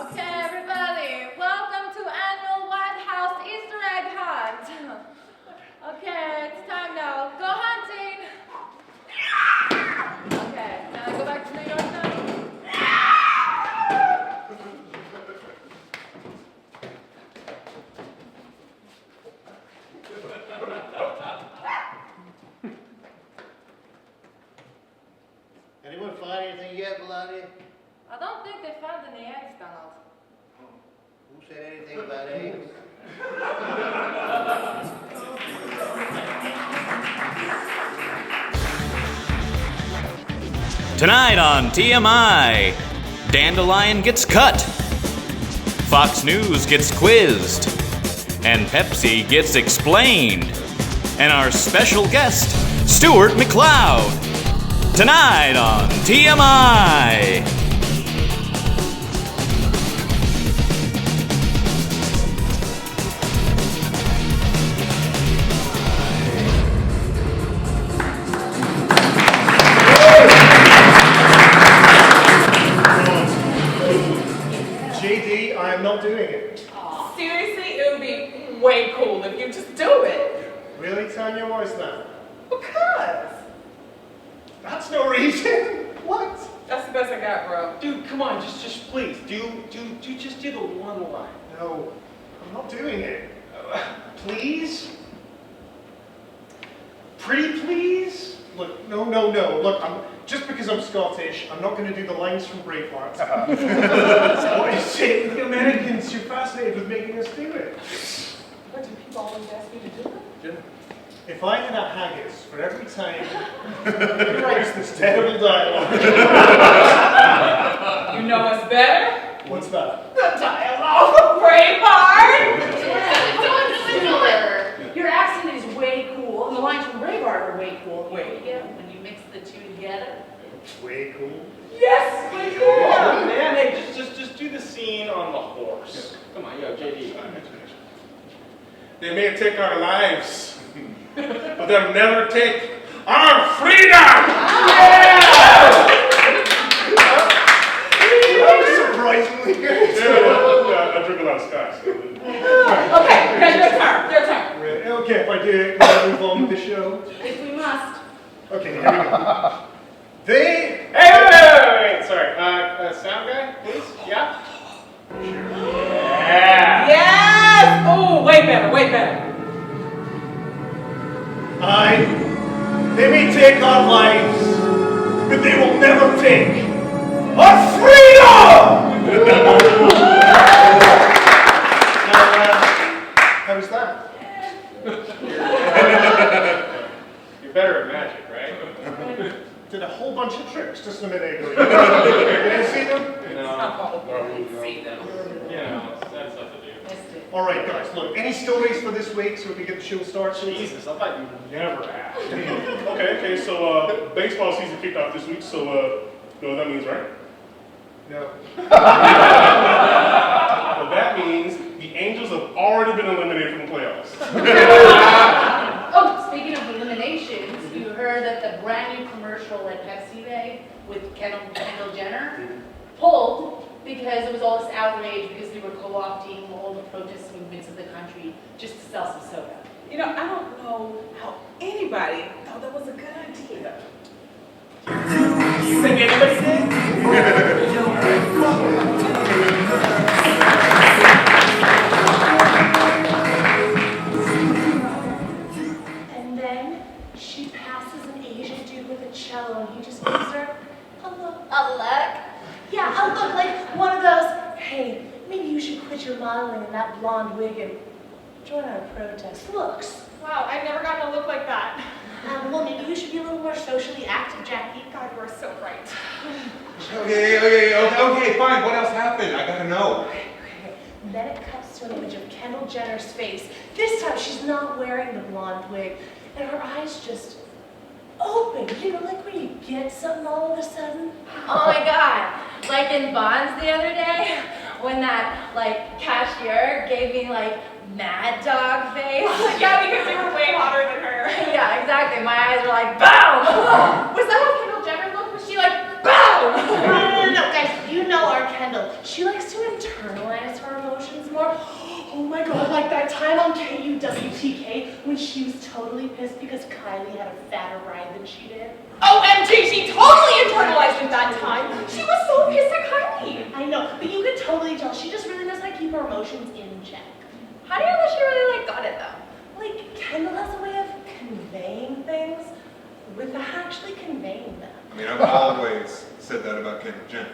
Okay, everybody, welcome to annual White House Easter egg hunt. Okay, it's time now. Go hunting. Okay, now go back to New York now. Anyone find anything yet, Melania? I don't think they found any eggs, Donald. Who said anything about eggs? Tonight on TMI, Dandelion gets cut, Fox News gets quizzed, and Pepsi gets explained, and our special guest, Stuart MacLeod. Tonight on TMI. JD, I am not doing it. Aw, seriously, it would be way cool if you just do it. Really, Tonya? Why is that? Because That's no reason. What? that's the best I got, bro. Dude, come on, just please, do the one line. No, I'm not doing it. Please? Pretty please? Look, no. Look, just because I'm Scottish, I'm not going to do the lines from Braveheart. What is it? The Americans, you're fascinated with making us do it. What do people always ask me to do it? Yeah. If I had a haggis for every time you raise this terrible dialogue. You know what's better? What's that? The dialogue of Braveheart! Your accent is way cool, and the lines from Braveheart are way cool. Wait. When you mix the two together. Way cool. Yes, way cool! Oh, man, hey, just do the scene on the horse. Come on, yo, JD. They may take our lives, but they'll never take our freedom! Surprisingly good. Yeah, I drink a lot of scotch. Okay, your turn. Really? Okay, if I do it, can I move on with the show? If we must. Okay, here we go. They... Hey, wait, sorry. Sound guy, please? Yeah? Yeah! Yes! Oh, way better. They may take our lives, but they will never take our freedom! How was that? You're better at magic, right? Did a whole bunch of tricks just a minute ago. Did you see them? No. See them. You know, that's stuff to do. All right, guys, look, any stories for this week so we can get the show started? Jesus, I thought you'd never ask. Okay, so baseball season kicked off this week, so you know what that means, right? No. Well, that means the Angels have already been eliminated from the playoffs. Oh, speaking of eliminations, you heard that the brand new commercial that Pepsi made with Kendall Jenner pulled because it was all this outrage because they were co-opting all the protest movements of the country just to sell some soda. You know, I don't know how anybody thought that was a good idea. You think anybody did? And then she passes an Asian dude with a cello and he just gives her a look. A look? Yeah, a look like one of those, hey, maybe you should quit your modeling in that blonde wig and join our protest looks. Wow, I've never gotten a look like that. Well, maybe you should be a little more socially active, Jackie. God, you are so right. Okay, fine. What else happened? I gotta know. Okay. Then it cuts to an image of Kendall Jenner's face. This time she's not wearing the blonde wig, and her eyes just open. You know, like when you get something all of a sudden. Oh my God, like in Bonds the other day, when that cashier gave me mad dog face. Yeah, because you were way hotter than her. Yeah, exactly. My eyes were like, boom! Was that what Kendall Jenner looked? Was she like, boom! No, guys. You know our Kendall. She likes to internalize her emotions more. Oh my god, like that time on KUWTK when she was totally pissed because Kylie had a fatter ride than she did. OMG, she totally internalized it that time. She was so pissed at Kylie. I know, but you could totally tell she just really knows how to keep her emotions in check. How do you know she really like got it though? Like, Kendall has a way of conveying things without actually conveying them. I mean, I've always said that about Kendall Jenner.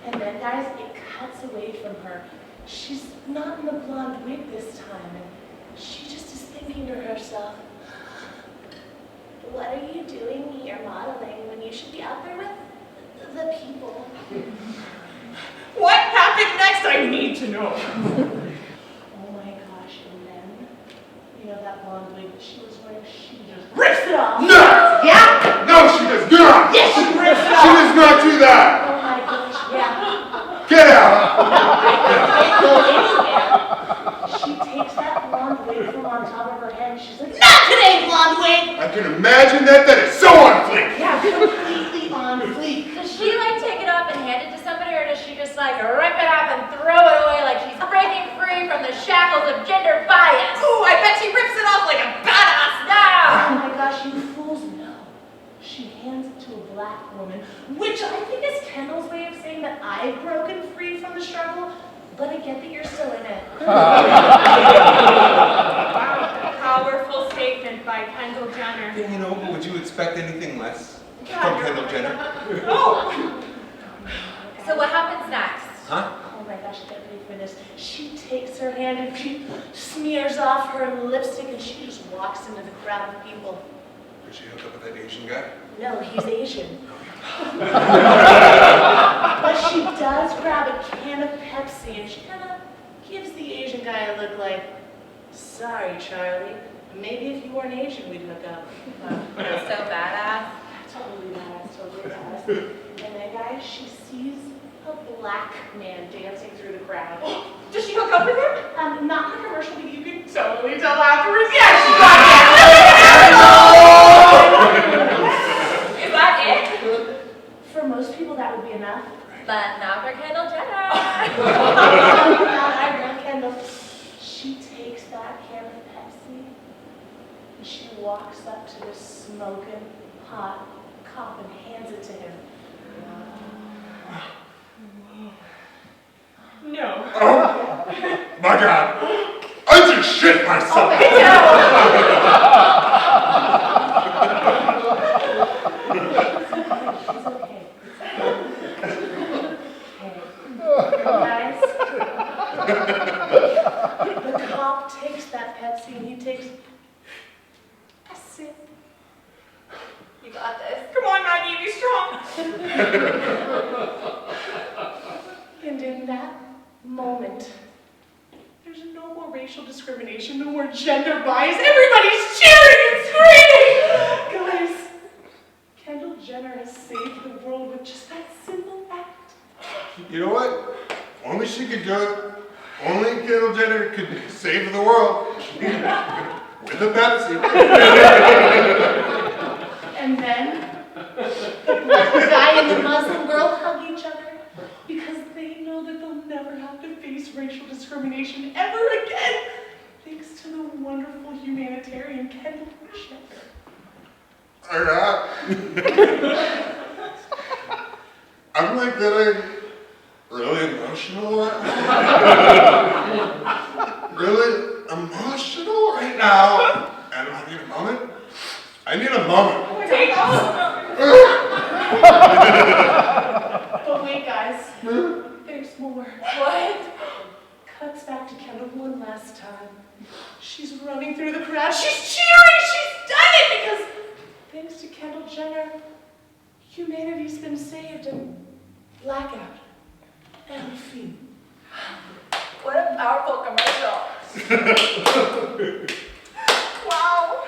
And then, guys, it cuts away from her. She's not in the blonde wig this time, and she just is thinking to herself, what are you doing here modeling when you should be out there with the people? What happened next? I need to know. Oh my gosh, and then, you know that blonde wig that she was wearing, she just rips it off. No! Yeah? No, she does not! Yes, she rips it She off. does not do that! Oh my gosh, yeah. Get out! She takes that blonde wig from on top of her head and she's like, not today, blonde wig! I can imagine that. That is so on fleek! Yeah, completely on fleek. Does she like take it up and hand it to somebody, or does she just like rip it off and throw it away like she's breaking free from the shackles of gender bias? Oh, I bet she rips it off like a badass. Oh my gosh, you fools know. She hands it to a black woman, which I think is Kendall's way of saying that I've broken free from the struggle, but I get that you're still in it. Powerful statement by Kendall Jenner. Yeah, you know, but would you expect anything less from Kendall Jenner? Oh! So what happens next? Huh? Oh my gosh, get ready for this. She takes her hand and she smears off her lipstick and she just walks into the crowd of people. Did she hook up with that Asian guy? No, he's Asian. But she does grab a can of Pepsi and she kind of gives the Asian guy a look like, sorry, Charlie. Maybe if you weren't Asian, we'd hook up. That's so badass. Totally badass, totally badass. And then, guys, she sees a black man dancing through the crowd. Does she hook up with him? Not in the commercial, but you can Totally tell afterwards. Yeah, she got it. Is that it? For most people, that would be enough. But not for Kendall Jenner. I love Kendall. She takes that can of Pepsi and she walks up to this smoking hot cop and hands it to him. No. Oh! My God! I just shit myself! It's okay. Guys, the cop takes that Pepsi and he takes a sip. You got this. Come on, Maggie, be strong. And in that moment, there's no more racial discrimination, no more gender bias. Everybody's cheering and screaming! Guys, Kendall Jenner has saved the world with just that simple act. You know what? Only she could do it. Only Kendall Jenner could save the world. With a Pepsi. And then, the black guy and the Muslim girl hug each other because they know that they'll never have to face racial discrimination ever again, thanks to the wonderful humanitarian Kendall Jenner. I'm like getting really emotional. Really emotional right now. And I need a moment. I need a moment. Take off. But wait, guys, there's more. What? Cuts back to Kendall one last time. She's running through the crowd. She's cheering. She's done it because, thanks to Kendall Jenner, humanity's been saved and blackout and free. What a powerful commercial. Wow.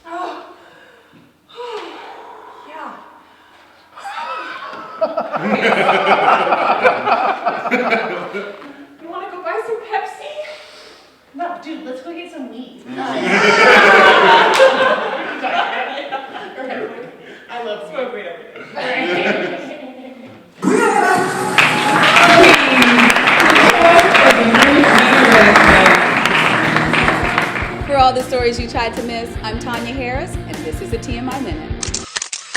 Oh. Yeah. You want to go buy some Pepsi? No, dude, let's go get some weed. I love smoke weed every day. all the stories you tried to miss. I'm Tonya Harris, and this is the TMI Minute.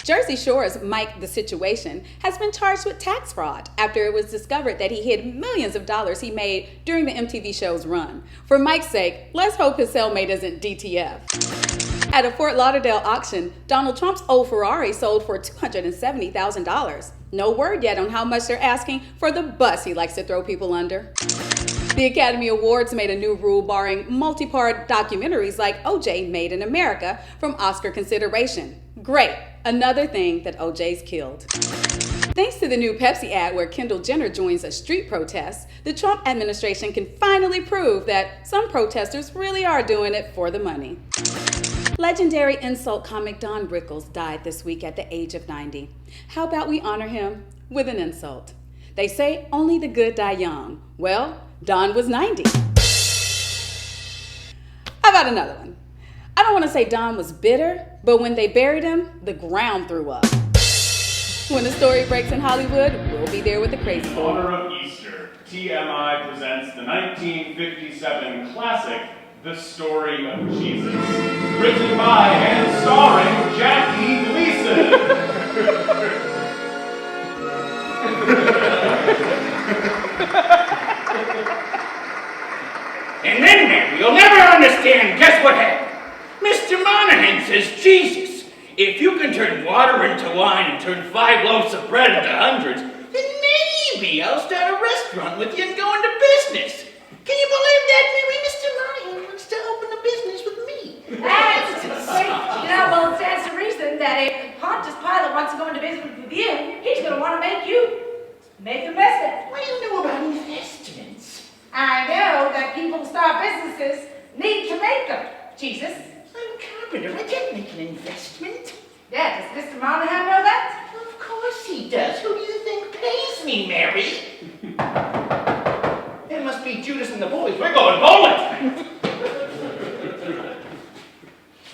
Jersey Shore's Mike the Situation has been charged with tax fraud after it was discovered that he hid millions of dollars he made during the MTV show's run. For Mike's sake, let's hope his cellmate isn't DTF. At a Fort Lauderdale auction, Donald Trump's old Ferrari sold for $270,000. No word yet on how much they're asking for the bus he likes to throw people under. The Academy Awards made a new rule barring multi-part documentaries like OJ Made in America from Oscar consideration. Great, another thing that OJ's killed. Thanks to the new Pepsi ad where Kendall Jenner joins a street protest, the Trump administration can finally prove that some protesters really are doing it for the money. Legendary insult comic Don Rickles died this week at the age of 90. How about we honor him with an insult? They say only the good die young. Well, Don was 90. How about another one? I don't want to say Don was bitter, but when they buried him, the ground threw up. When the story breaks in Hollywood, we'll be there with the crazy In boy. honor of Easter, TMI presents the 1957 classic, The Story of Jesus, written by and starring Jackie Gleason. And then, Mary, you'll never understand. Guess what happened? Mr. Monahan says, Jesus, if you can turn water into wine and turn 5 loaves of bread into hundreds, then maybe I'll start a restaurant with you and go into business. Can you believe that, Mary? Mr. Monahan wants to open a business with me. That's sweet. Well, it stands to reason that if Pontius Pilate wants to go into business with you, he's going to want to make investment. What do you know about investments? I know that people who start businesses need to make them, Jesus. I'm a carpenter. I can't make an investment. Yeah, does Mr. Monahan know that? Of course he does. Who do you think pays me, Mary? It must be Judas and the boys. We're going bowling.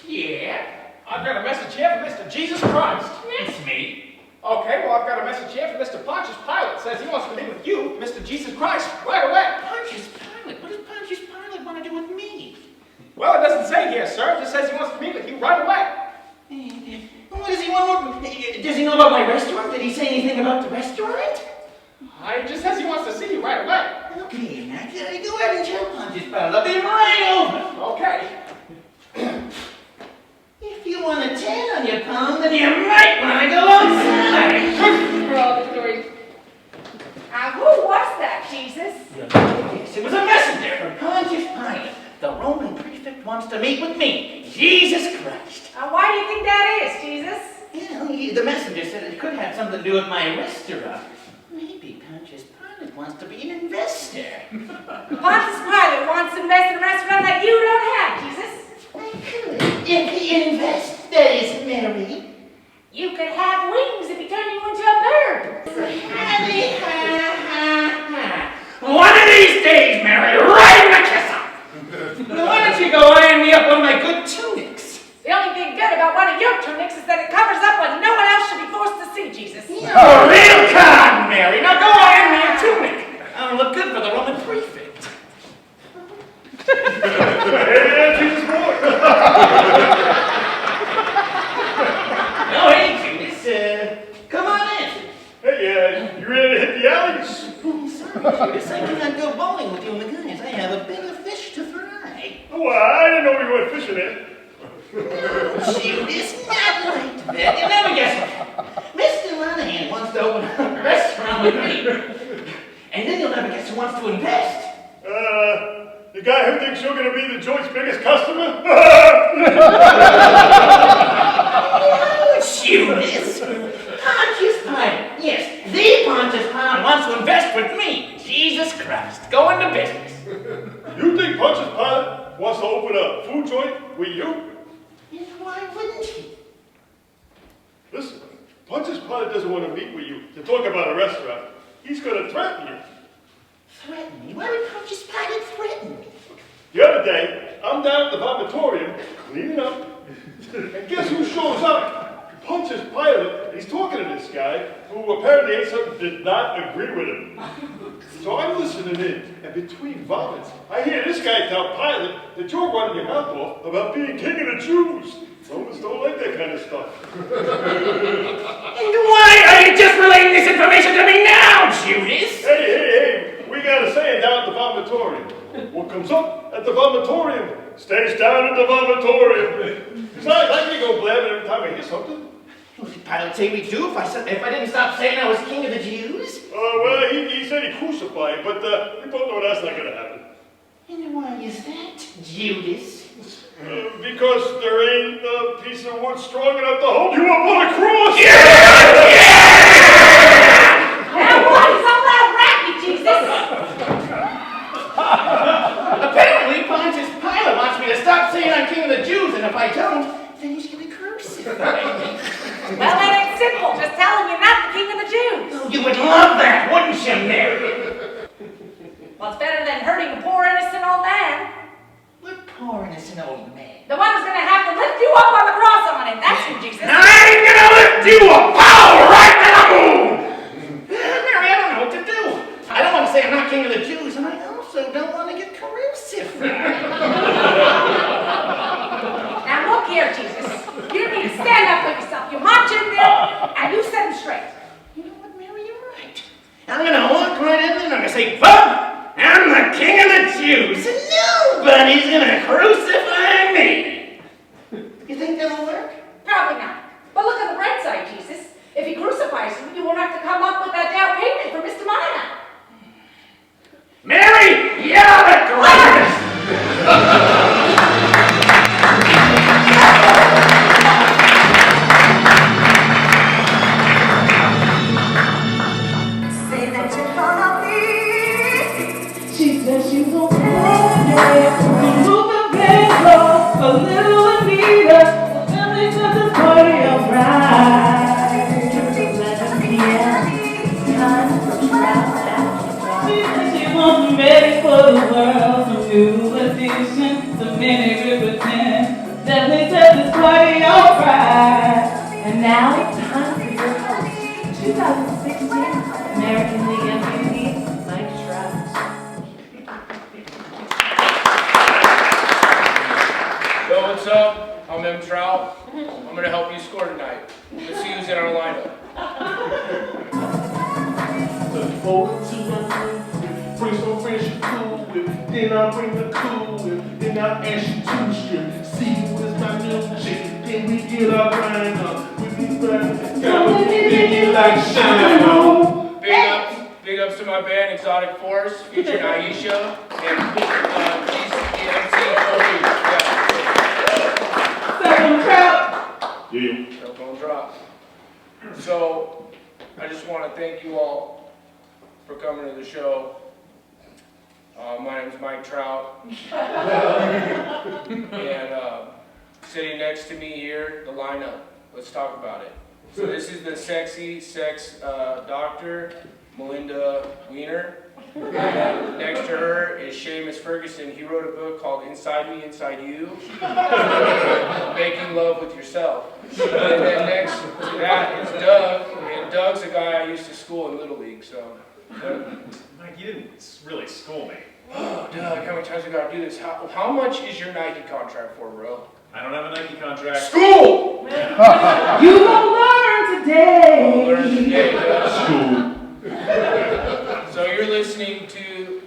Yeah? I've got a message here for Mr. Jesus Christ. That's me. Okay, well, I've got a message here for Mr. Pontius Pilate. Says he wants to meet with you, Mr. Jesus Christ, right away. Pontius Pilate? What does Pontius Pilate want to do with me? Well, it doesn't say here, sir. It just says he wants to meet with you right away. What does he want? Does he know about my restaurant? Did he say anything about the restaurant? It just says he wants to see you right away. Okay, now go ahead and tell Pontius Pilate. I'll be right over. Okay. If you want a tan on your palm, then you might want to go outside. For all the stories. Who was that, Jesus? Yes, it was a messenger from Pontius Pilate. The Roman prefect wants to meet with me, Jesus Christ. Why do you think that is, Jesus? Well, the messenger said it could have something to do with my restaurant. Maybe Pontius Pilate wants to be an investor. Pontius Pilate wants to invest in a restaurant that you don't have, Jesus. If he invests, that is, Mary. You could have wings if he turned you into a bird. One of these days, Mary, right in the kisser. Now, why don't you go iron me up one of my good tunics? The only thing good about one of your tunics is that it covers up what no one else should be forced to see, Jesus. Oh, real con, Mary. Now go iron me a tunic. I'll look good for the Roman prefect. Hey, Jesus boy. Oh, hey, Judas. Come on in. Hey, you ready to hit the alleys? Sorry, Judas. I cannot go bowling with you and the guys. I have a bigger fish to fry. Oh, well, I didn't know you went fishing in. Judas, not like that. You'll never guess what. Mr. Monahan wants to open a restaurant with me. And then you'll never guess who wants to invest. The guy who thinks you're going to be the joint's biggest customer? No, Judas. Pontius Pilate. Yes, the Pontius Pilate wants to invest with me. Jesus Christ. Go into business. You think Pontius Pilate wants to open a food joint with you? And why wouldn't he? Listen, Pontius Pilate doesn't want to meet with you to talk about a restaurant. He's going to threaten you. Threaten me? Why would Pontius Pilate threaten me? The other day, I'm down at the vomitorium cleaning up, and guess who shows up? Pontius Pilate. He's talking to this guy who apparently ate something did not agree with him. So I'm listening in, and between vomits, I hear this guy tell Pilate that you're running your mouth off about being king of the Jews. Romans don't like that kind of stuff. And why are you just relating this information to me now, Judas? Hey, we got a saying down at the vomitorium. What comes up at the vomitorium stays down at the vomitorium. Besides, I can go blabbing every time I hear something. What did Pilate say we'd do if I didn't stop saying I was king of the Jews? Well, he said he'd crucify him, but we both know that's not going to happen. And why is that, Judas? Because there ain't a piece of wood strong enough to hold you up on a cross. Yeah! Now what is all that racket, Jesus? Apparently, Pontius Pilate wants me to stop saying I'm king of the Jews, and if I don't, then he's going to crucify me. Well, that ain't simple. Just tell him you're not the king of the Jews. Oh, you would love that, wouldn't you, Mary? Well, it's better than hurting a poor innocent old man. What poor innocent old man? The one who's gonna have to lift you up on the cross on him. That's who Jesus. I'm gonna lift you up, power right to the moon! Mary, I don't know what to do. I don't want to say I'm not king of the Jews, and I also don't want to get crucified. Now look here, Jesus. You need to stand up for yourself. You march in there and you set him straight. You know what, Mary, you're right. I'm gonna walk right in there and I'm gonna say, "Boom! I'm the king of the Jews, and nobody's gonna crucify me." You think that'll work? Probably not. But look at the bright side, Jesus. If he crucifies you, you won't have to come up with that down payment for Mr. Monahan. Mary, you're the greatest! Say that you're gonna be. She said she's okay. Move the paper, a little Anita. Family said this party alright. Let me it's time for travel. She said she wants me ready for the world. Some new edition, some mini ribbon. Definitely said this party alright. And now it's time for your host, 2016 American League MVP, Mike Trout. Yo, what's up? I'm M. Trout. I'm gonna help you score tonight. Let's see who's in our lineup. Look forward to my room, bring some fresh cool whip, then I bring the cool whip, then I ask you to strip, see who is my new chick, then we get our grind up, we be burning, got me thinking like shine on. Big ups to my band Exotic Force, featuring Aisha and GCMC. Yeah. Don't drop. So, I just want to thank you all for coming to the show. My name's Mike Trout. And sitting next to me here, the lineup. Let's talk about it. So this is the sexy sex doctor, Melinda Wiener. And then next to her is Seamus Ferguson. He wrote a book called Inside Me, Inside You, Making Love with Yourself. And then next to that is Doug, and Doug's a guy I used to school in Little League, so. Mike, you didn't really school me. Oh, Doug, how many times we gotta do this? How much is your Nike contract for, bro? I don't have a Nike contract. School! You gon' learn today. Learn today, Doug. School. So you're listening to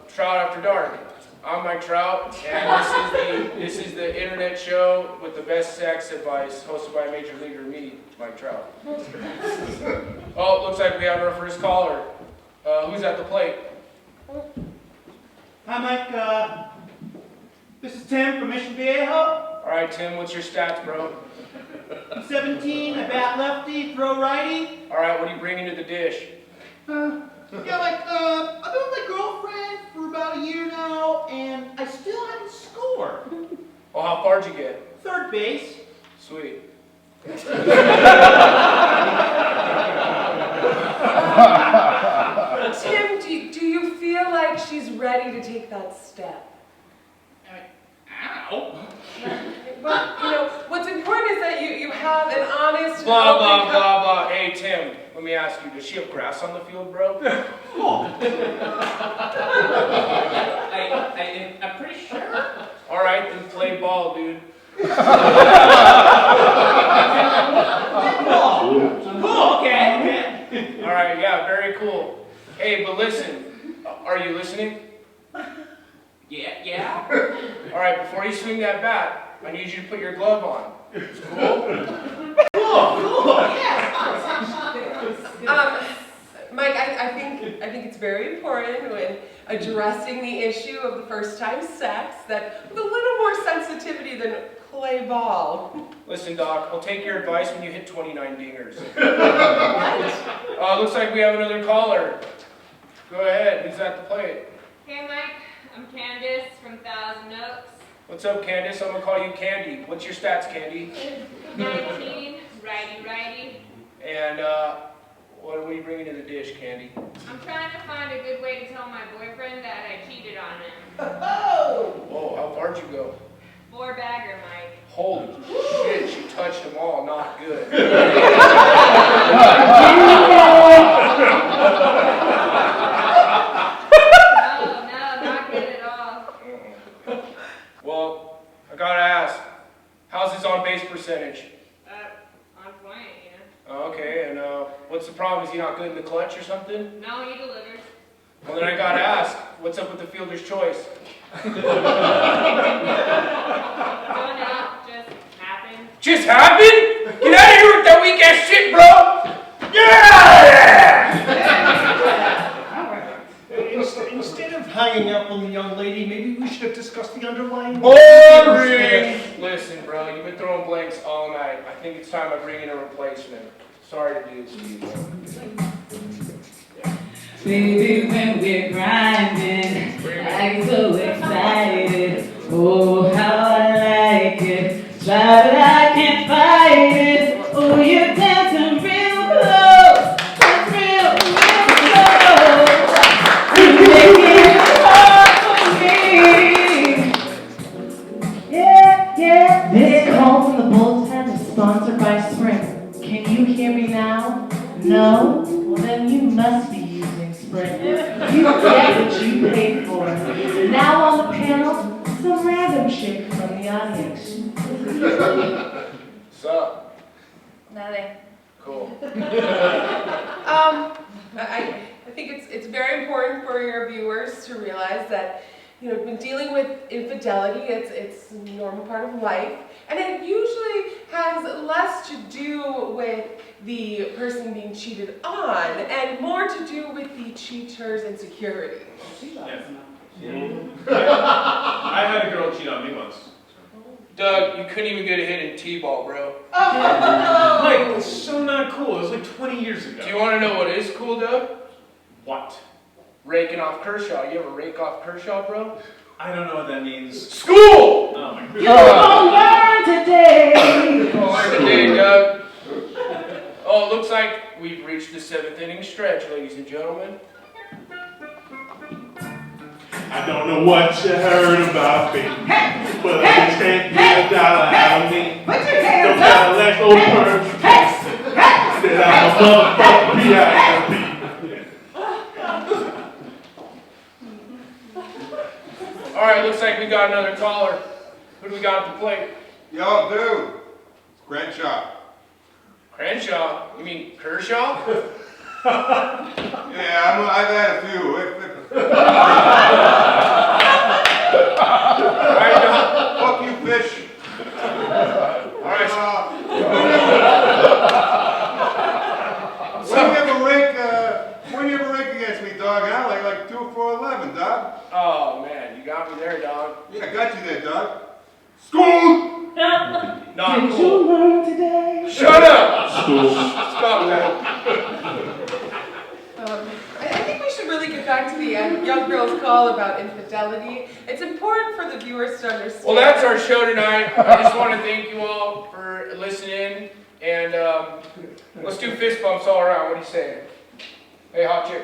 Trout After Dark. I'm Mike Trout, and this is the internet show with the best sex advice, hosted by Major Leaguer me, Mike Trout. Oh, looks like we have our first caller. Who's at the plate? Hi, Mike. This is Tim from Mission Viejo. All right, Tim, what's your stats, bro? I'm 17, I bat lefty, throw righty. All right, what are you bringing to the dish? I've been with my girlfriend for about a year now, and I still haven't scored. Oh, how far'd you get? Third base. Sweet. Tim, do you feel like she's ready to take that step? Ow! But, what's important is that you have an honest... Blah, blah, blah, blah. Hey, hey Tim, let me ask you, does she have grass on the field, bro? I'm pretty sure. All right, then play ball, dude. Cool, okay. All right, yeah, very cool. Hey, but listen, are you listening? Yeah. All right, before you swing that bat, I need you to put your glove on. Cool? Cool, yeah. Mike, I think it's very important when addressing the issue of the first time sex that with a little more sensitivity than play ball. Listen, Doc, I'll take your advice when you hit 29 dingers. What? Looks like we have another caller. Go ahead, who's at the plate? Hey Mike, I'm Candace from Thousand Oaks. What's up, Candace? I'm gonna call you Candy. What's your stats, Candy? 19, righty. And, what are you bringing to the dish, Candy? I'm trying to find a good way to tell my boyfriend that I cheated on him. Whoa, how far'd you go? 4-bagger, Mike. Holy shit, she touched them all, not good. No, not good at all. Well, I gotta ask, how's his on-base percentage? On point, you know. Okay, and what's the problem? Is he not good in the clutch or something? No, he delivers. Well, then I gotta ask, what's up with the fielder's choice? Don't know, just happened. Just happened? Get out of here with that weak ass shit, bro! Yeah! Instead of hanging up on the young lady, maybe we should have discussed the underlying... Boring! Listen, bro, you've been throwing blanks all night. I think it's time I bring in a replacement. Sorry to do this to you, bro. Baby, when we're grinding, I'm so excited. Oh, how I like it. Try, but I can't fight it. Oh, you're dancing real close. That's real close. You make it hard for me. Yeah. This call from the Bullpen is sponsored by Sprint. Can you hear me now? No? Well, then you must be using Sprint. You get what you paid for. Now on the panel, some random chick from the audience. What's up? Nothing. Cool. I think it's very important for your viewers to realize that, when dealing with infidelity, it's a normal part of life, and it usually has less to do with the person being cheated on and more to do with the cheater's insecurity. I had a girl cheat on me once. Doug, you couldn't even get a hit in T-ball, bro. Mike, it's so not cool. It was like 20 years ago. Do you want to know what is cool, Doug? What? Raking off Kershaw. You ever rake off Kershaw, bro? I don't know what that means. School! Oh my god. You're gonna learn today. Learn today, Doug. Oh, it looks like we've reached the 7th inning stretch, ladies and gentlemen. I don't know what you heard about me, but I just can't get a dollar out of me. Put your hands Don't up. got a left old perm. That I'm a motherfucking P.I.M.P. All right, looks like we got another caller. Who do we got at the plate? Yo, dude. It's Crenshaw. Crenshaw? You mean Kershaw? Yeah, I've had a few. All right, Doug. Fuck you, fish. All right. When you ever rake against me, dog? Huh? Like 2 for 11, dog. Oh man, you got me there, dog. Yeah, I got you there, dog. School. Not Did cool. you learn today? Shut up! Stop that. I think we should really get back to the young girl's call about infidelity. It's important for the viewers to understand. Well, that's our show tonight. I just want to thank you all for listening, and let's do fist bumps all around. What do you say? Hey, hot chick.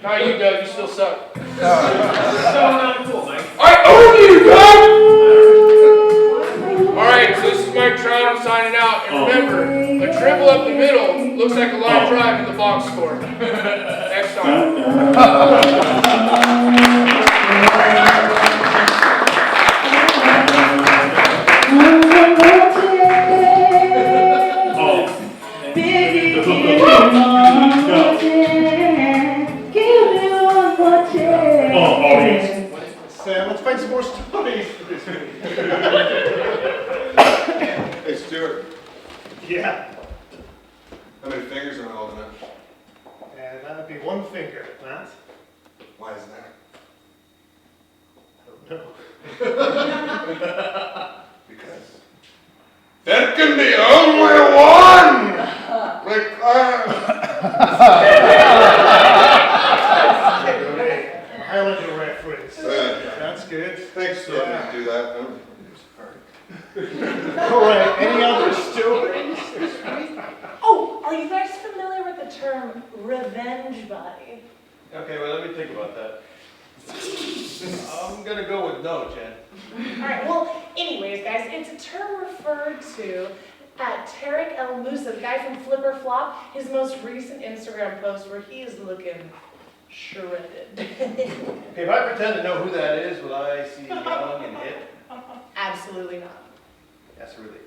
Not you, Doug. You still suck. So not cool, Mike. I own you, Doug! All right, so this is Mike Trout. I'm signing out. And remember, a Dribble up the middle. Looks like a line drive in the box score. Next time. Sam, let's find some more stories for this week. Hey, Stuart. Yeah. How many fingers am I holding up? And that would be one finger, Matt. Why is that? I don't know. Because there can be only one! Highlander reference. That's good. Thanks for letting me do that. All right, any other stories? Oh, are you guys familiar with the term revenge body? Okay, well, let me think about that. I'm gonna go with no, Jen. Alright, well, anyways, guys, it's a term referred to Tarek El Moussa, the guy from Flipper Flop, his most recent Instagram post where he is looking shredded. Okay, if I pretend to know who that is, will I see young and hip? Absolutely not. That's really.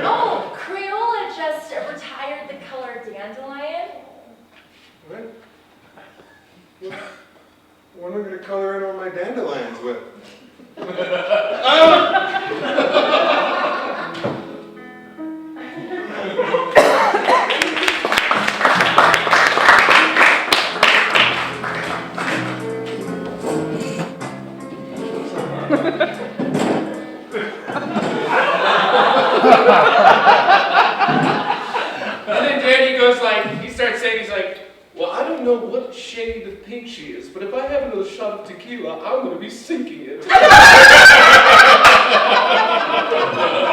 Oh, Crayola just retired the color dandelion. What? What am I going to color in all my dandelions with? And then Danny goes like, he starts saying, he's like, well, I don't know what shade of pink she is, but if I have another shot of tequila, I'm going to be sinking it. Well,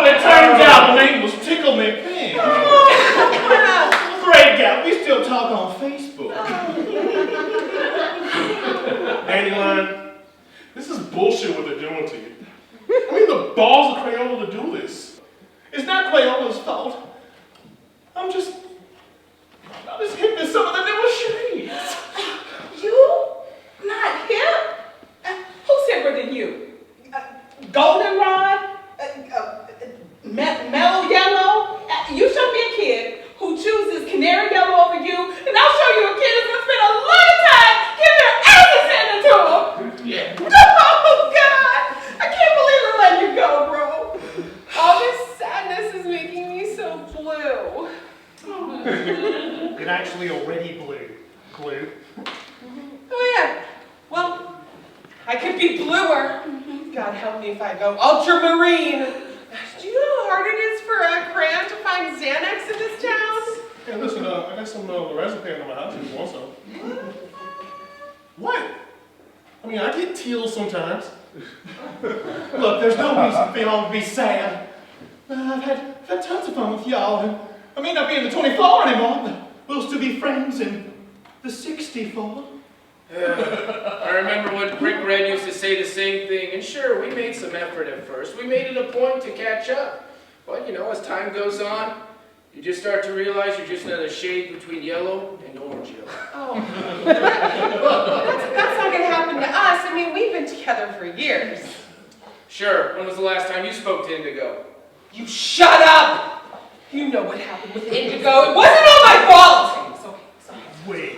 it turns out the name was Tickle Me Pink. Great guy, we still talk on Facebook. Dandelion, this is bullshit what they're doing to you. I mean, the balls of Crayola to do this. It's not Crayola's fault. I'm just hip in some of the newer shades. You? Not hip? Who's hipper than you? Goldenrod? Mellow yellow? You show me a kid who chooses canary yellow over you, and I'll show you a kid who's gonna spend a lot of time getting their asses handed to him. Yeah. Oh God! I can't believe I let you go, bro. All this sadness is making me so blue. It actually already blew. Glue. Oh yeah. Well, I could be bluer. God help me if I go ultramarine. Do you know how hard it is for a crayon to find Xanax in this town? Hey, listen, I got some lorazepam in my house if you want some. What? I mean, I get teal sometimes. Look, there's no reason for y'all to be sad. I've had tons of fun with y'all, and I may not be in the 24 anymore, but we'll still be friends in the 64. I remember when Rick Red used to say the same thing, and sure, we made some effort at first. We made it a point to catch up. But, you know, as time goes on, you just start to realize you're just another shade between yellow and orange yellow. Oh, that's not gonna happen to us. I mean, we've been together for years. Sure, when was the last time you spoke to Indigo? You shut up! You know what happened with Indigo. It wasn't all my fault! It's okay, it's okay. Wait,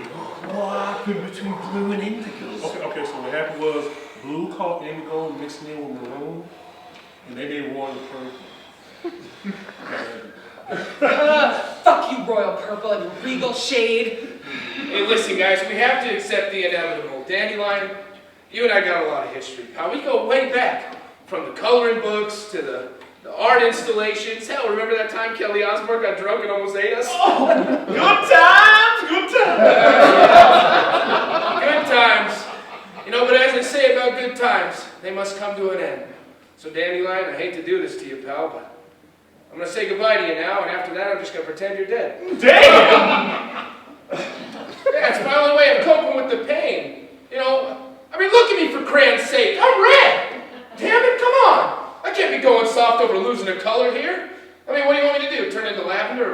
what happened between blue and indigo? Okay, so what happened was blue caught indigo and mixed in with maroon, and they made royal purple. Fuck you, Royal Purple, and your regal shade. Hey, listen, guys, we have to accept the inevitable. Dandelion, you and I got a lot of history. Pal, we go way back, from the coloring books to the art installations. Hell, remember that time Kelly Osbourne got drunk and almost ate us? Oh, good times, good times. Good times. You know, but as they say about good times, they must come to an end. So, Dandelion, I hate to do this to you, pal, but I'm going to say goodbye to you now, and after that, I'm just going to pretend you're dead. Damn! Yeah, it's my only way of coping with the pain. You know, I mean, look at me for crayan's sake. I'm red! Damn it, come on! I can't be going soft over losing a color here. I mean, what do you want me to do? Turn into lavender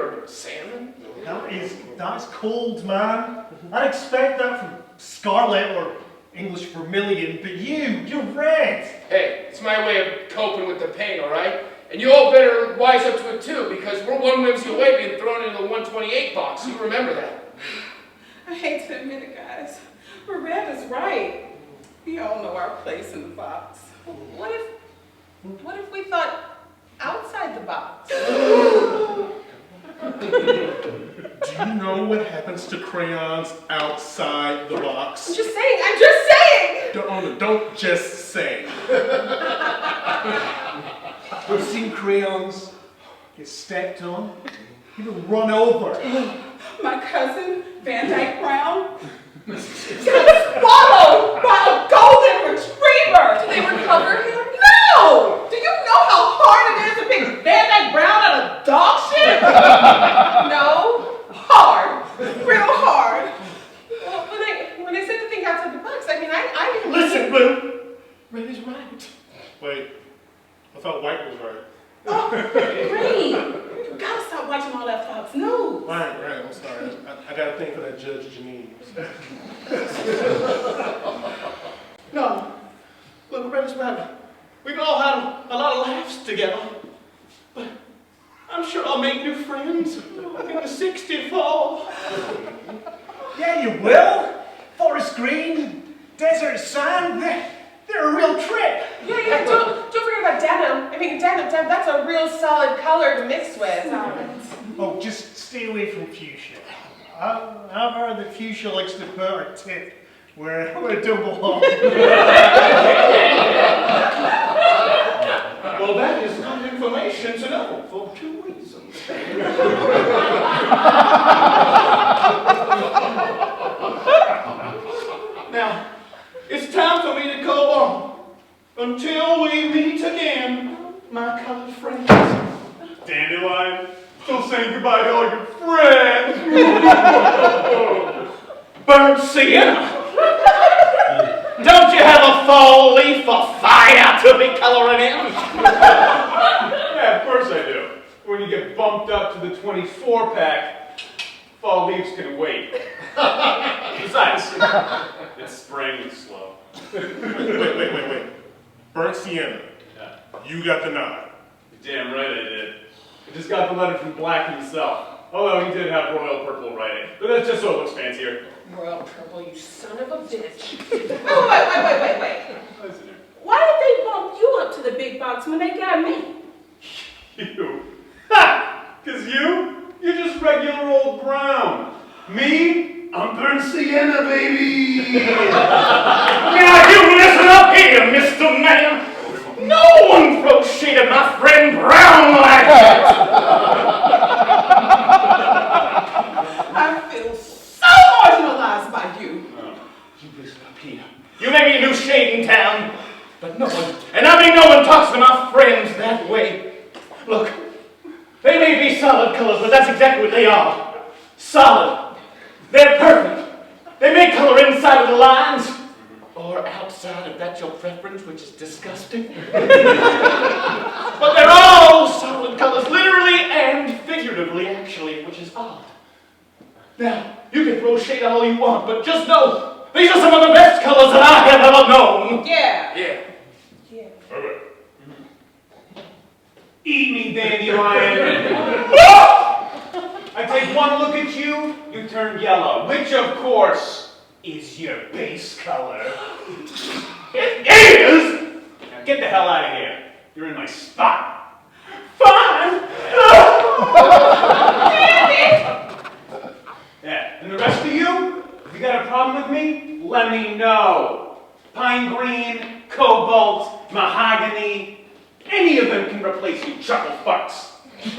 That's cold, man. I'd expect that from Scarlet or English Vermilion, but you're red. Hey, it's my way of coping with the pain, all right? And you all better wise up to it too, because we're one whimsy away being thrown into the 128 box. You remember that. I hate to admit it, guys, but Red is right. We all know our place in the box. What if we thought outside the box? Do you know what happens to crayons outside the box? I'm just saying! Don't just say. I've seen crayons get stepped on, even run over. My cousin, Van Dyke Brown, got swallowed by a golden retriever. Did they recover him? No! Do you know how hard it is to pick Van Dyke Brown out of dog shit? No? Hard. Real hard. Well, when I said to think outside the box, I mean, I didn't... Listen, Blue. Red is right. Wait, I thought white was right. Oh, great. You gotta stop watching all that Fox News. Right, I'm sorry. I got a thing for that Judge Janine. No, look, Red is right. We've all had a lot of laughs together. But I'm sure I'll make new friends in the 64. Yeah, you will. Forest green, desert sand, they're a real trip. Yeah, don't forget about denim. I mean, denim, that's a real solid color to mix with. Oh, just stay away from fuchsia. I've heard that fuchsia likes to put her tip where it don't belong. Well, that is good information to know for 2 reasons. Now, it's time for me to go on. Until we meet again, my colored friends. Dandelion, still saying goodbye to all your friends. Burnt sienna. Don't you have a fall leaf for fire to be coloring in? Yeah, of course I do. When you get bumped up to the 24-pack, fall leaves can wait. Besides, it's spring and slow. Wait. Burnt sienna. Yeah. You got the nod. Damn right I did. I just got the letter from Black himself. Although he did have royal purple writing. But that's just so it looks fancier. Royal purple, you son of a bitch. Oh, wait. Why did they bump you up to the big box when they got me? You. Ha! 'Cause you're just regular old brown. Me, I'm burnt sienna, baby! Now you listen up here, Mr. Man. No one throws shade at my friend Brown like that. I feel so marginalized by you. You listen up here. You may be a new shade in town, but no one, and I mean no one talks to my friends that way. Look, they may be solid colors, but that's exactly what they are. Solid. They're perfect. They may color inside of the lines, or outside if that's your preference, which is disgusting. But they're all solid colors, literally and figuratively, actually, which is odd. Now, you can throw shade all you want, but just know, these are some of the best colors that I have ever known. Yeah. Okay. Eat me, dandelion. I take one look at you, you turn yellow, which of course is your base color. It is! Now get the hell out of here. You're in my spot. Fine! Yeah, and the rest of you, if you got a problem with me, let me know. Pine green, cobalt, mahogany, any of them can replace you chuckle fucks. Get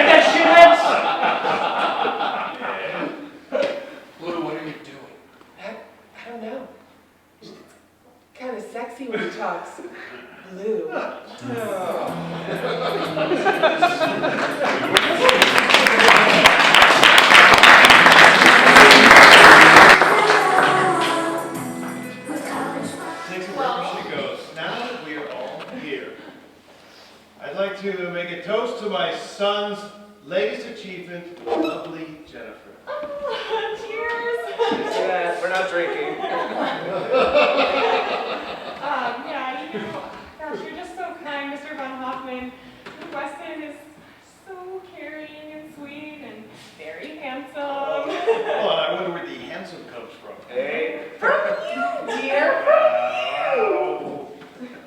that, shitheads? Blue, what are you doing? I don't know. It's kind of sexy when he talks blue. Oh. even lovely Jennifer. Cheers! We're not drinking. Yeah, you know, gosh, you're just so kind, Mr. Von Hoffman. Weston is so caring and sweet and very handsome. Oh, and I wonder where the handsome comes from. Hey. From you, dear, from you.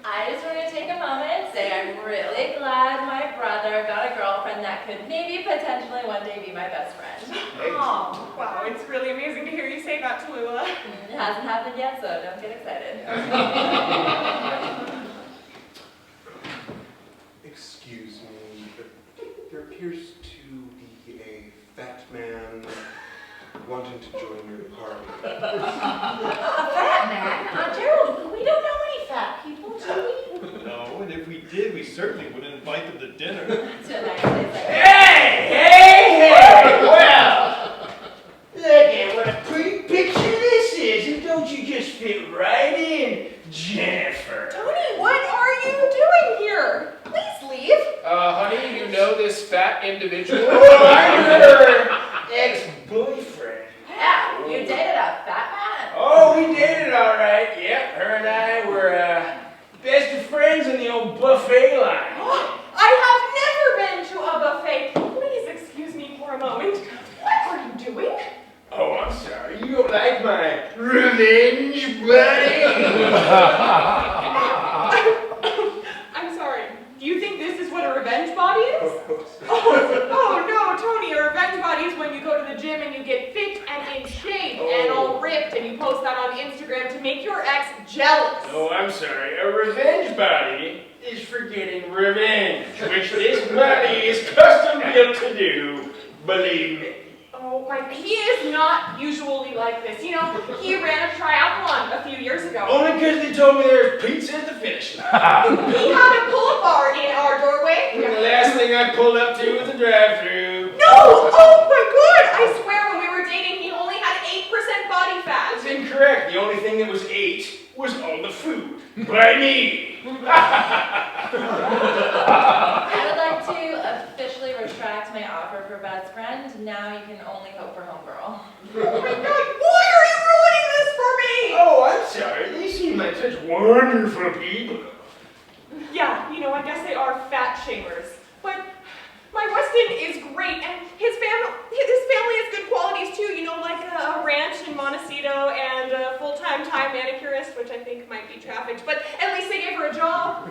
I just want to take a moment and say I'm really glad my brother got a girlfriend that could maybe potentially one day be my best friend. Oh, wow, it's really amazing to hear you say that, Tallulah. It hasn't happened yet, so don't get excited. Excuse me, but there appears to be a fat man wanting to join your party. A fat man? Gerald, we don't know any fat people, do we? No, and if we did, we certainly wouldn't invite them to dinner. Hey! Well, look at what a pretty picture this is, and don't you just fit right in, Jennifer? Tony, what are you doing here? Please leave. Honey, you know this fat individual? Oh, I'm her ex-boyfriend. Yeah, you dated a fat man. Oh, we dated all right. Yep, her and I were best of friends in the old buffet line. I have never been to a buffet. Please excuse me for a moment. What are you doing? Oh, I'm sorry. You don't like my revenge, buddy? I'm sorry. Do you think this is what a revenge body is? Oh no, Tony, a revenge body is when you go to the gym and you get fit and in shape and all ripped and you post that on Instagram to make your ex jealous. Oh, I'm sorry. A revenge body is for getting revenge, which this body is custom built to do, believe me. Oh, he is not usually like this. You know, he ran a triathlon a few years ago. Only because they told me there's pizza at the finish line. He had a pull-up bar in our doorway. And the last thing I pulled up to was the drive-thru. No! Oh my god! I swear when we were dating, he only had 8% body fat. That's incorrect. The only thing that was 8 was all the food. By me. I would like to officially retract my offer for best friend. Now you can only hope for homegirl. Oh my god, why are you ruining this for me? Oh, I'm sorry. They seem like such wonderful people. Yeah, you know, I guess they are fat shamers. But my Weston is great, and his family has good qualities too, you know, like a ranch in Montecito and a full-time Thai manicurist, which I think might be trafficked, but at least they gave her a job.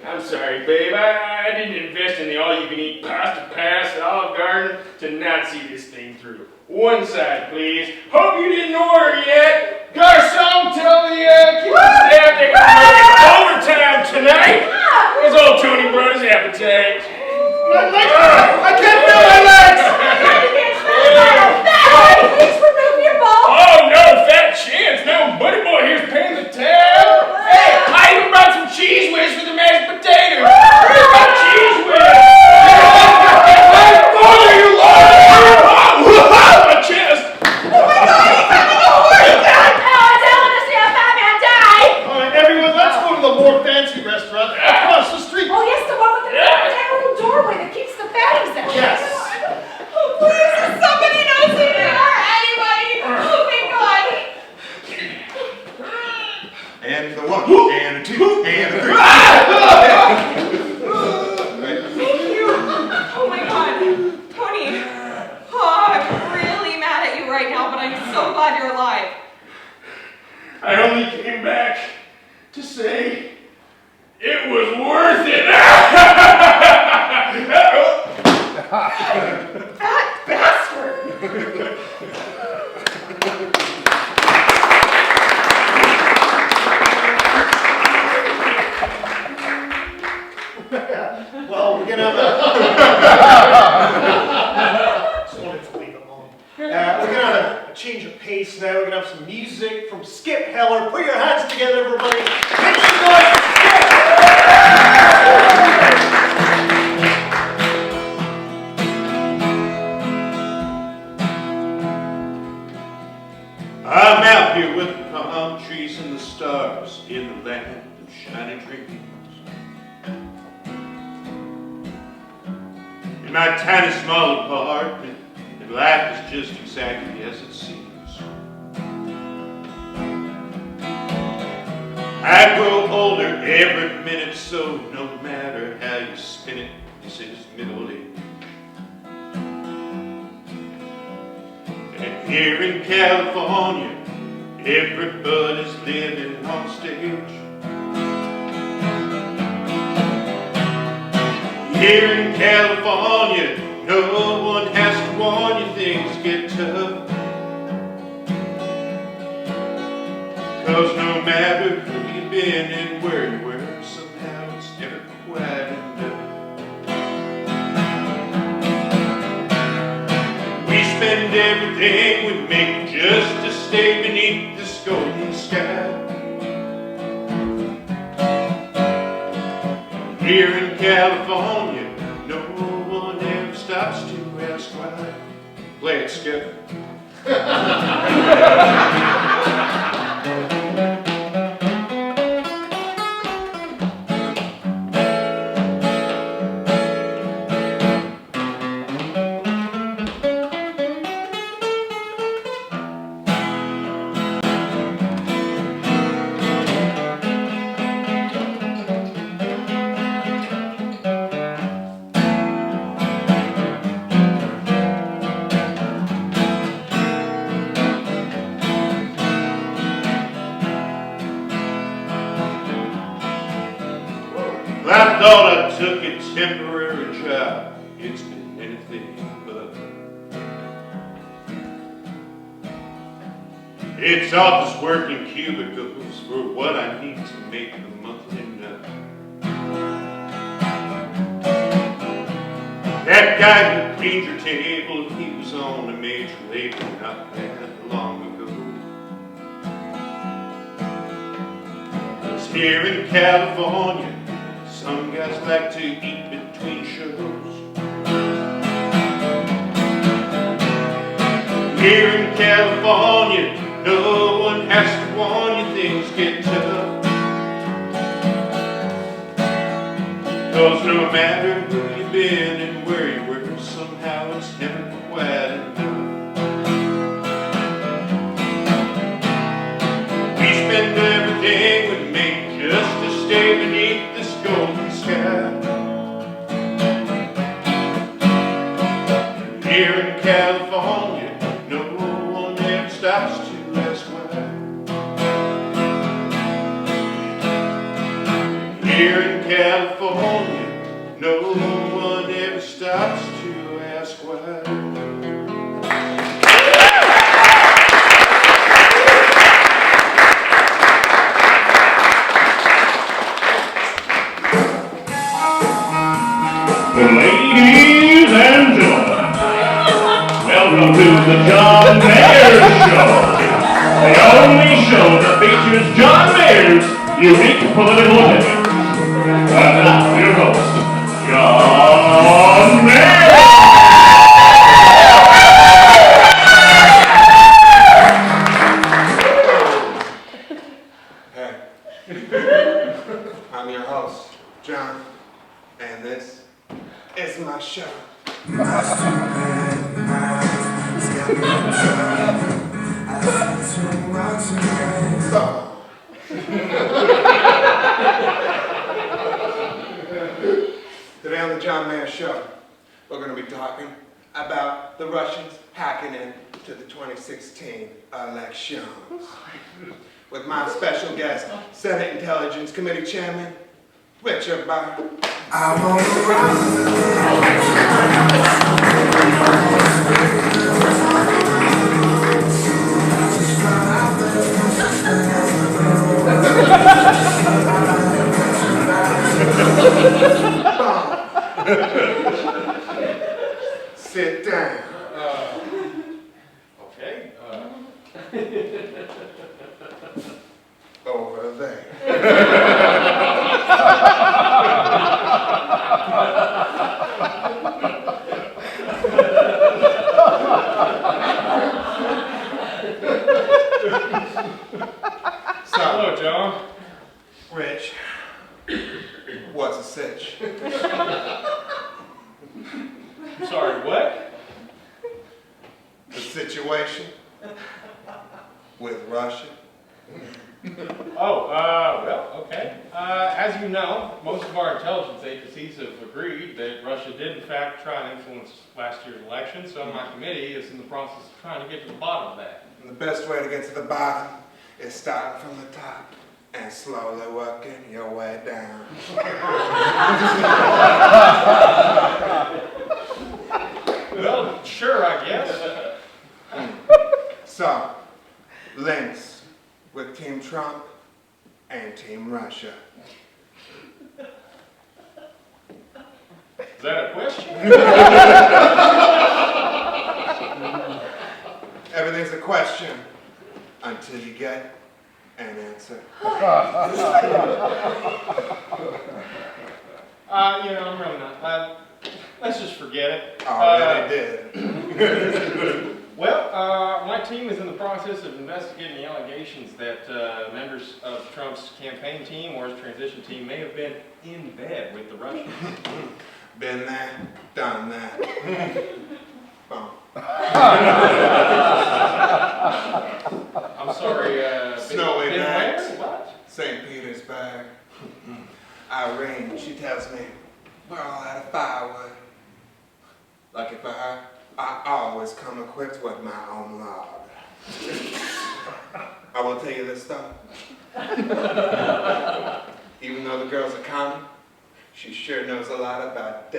I'm sorry, babe. I didn't invest in the all-you-can-eat pasta pass at Olive Garden to not see this thing through. One side, please. Hope you didn't order yet. Garçon, tell the kitchen staff they can make overtime tonight. It's old Tony brought his appetite. My legs! I can't feel my legs! Please remove your ball. Oh, no fat chance. No buddy boy here's paying the tab. Hey, I even brought some cheese whiz for the mashed potatoes. Here's my cheese whiz. Oh, you my chest. Oh my god, he's having a heart attack! Oh, I don't want to see a fat man die! All right, everyone, let's go to the more fancy restaurant across the street. Oh, yes, the one with the narrow doorway that keeps the fatties out. Yes. Oh, please, somebody knows who they are! Anybody! Oh, thank god! And the 1, and the 2, and the 3. Thank you! Oh my god! Tony! Oh, I'm really mad at you right now, but I'm so glad you're alive. I only came back to say it was worth it. That bastard! Well, we're gonna have just wanted to leave it alone. We're gonna have a change of pace now. We're gonna have some music from Skip Heller. Put your hands together, everybody. Make some noise for Skip! I'm out here with the palm trees and the stars in the land of shining dreams. In my tiny small apartment, and life is just exactly as it seems. I grow older every minute, so no matter how you spin it, this is middle age. And here in California, everybody's living on stage. Here in California, no one has to warn you things get tough. 'Cause no matter who you've been and where you were, somehow it's never quite enough. We spend everything we make just to stay beneath this golden sky. Here in California, no one ever stops to ask why. Play it, Skip. I thought I took a temporary job. It's been anything but. It's office work in cubicles for what I need to make the monthly nut. That guy who cleaned your table, he was on a major label not that long ago. 'Cause here in California, some guys like to eat between shows. Here in California, no one has to warn you things get tough. 'Cause no matter who you've been and where you were, somehow it's never quite enough. We spend everything we make just to stay beneath this golden sky. Here in California, no one ever stops to ask why. Here in California, no one ever stops to ask why. Ladies and gentlemen, welcome to the John Mayer Show, the only show that features John Mayer's unique political opinion. And now, your host, John Mayer! Hey, I'm your host, John, and this is my show. Today on the John Mayer Show, we're going to be talking about the Russians hacking into the 2016 elections. With my special guest, Senate Intelligence Committee Chairman, Richard Burr. I'm on the Sit down. Okay. Over there. So, hello, John. Rich, what's a sitch? situation with Russia? Oh, well, okay. As you know, most of our intelligence agencies have agreed that Russia did in fact try and influence last year's election, so my committee is in the process of trying to get to the bottom of that. And the best way to get to the bottom is starting from the top and slowly working your way down. Well, sure, I guess. So, links with Team Trump and Team Russia. Is that a question? Everything's a question until you get an answer. You know, I'm really not. Let's just forget it. Already did. Well, my team is in the process of investigating the allegations that members of Trump's campaign team or his transition team may have been in bed with the Russians. Been there, done that. Boom. I'm sorry, Snowy been night. where? What? St. Petersburg. Irene, she tells me we're all out of firewood. Lucky for her, I always come equipped with my own log. I will tell you this though. Even though the girl's a commie, she sure knows a lot about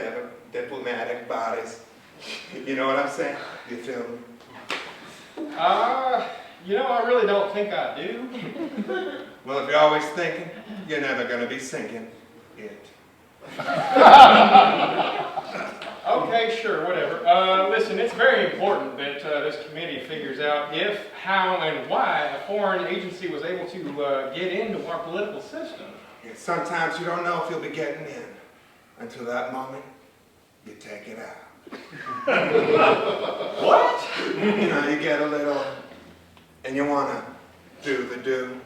diplomatic bodies. You know what I'm saying? You feel me? You know, I really don't think I do. Well, if you're always thinking, you're never going to be sinking it. Okay, sure, whatever. Listen, it's very important that this committee figures out if, how, and why a foreign agency was able to get into our political system. Yeah, sometimes you don't know if you'll be getting in. Until that moment, you take it out. What? You know, you get a little, and you want to do the do.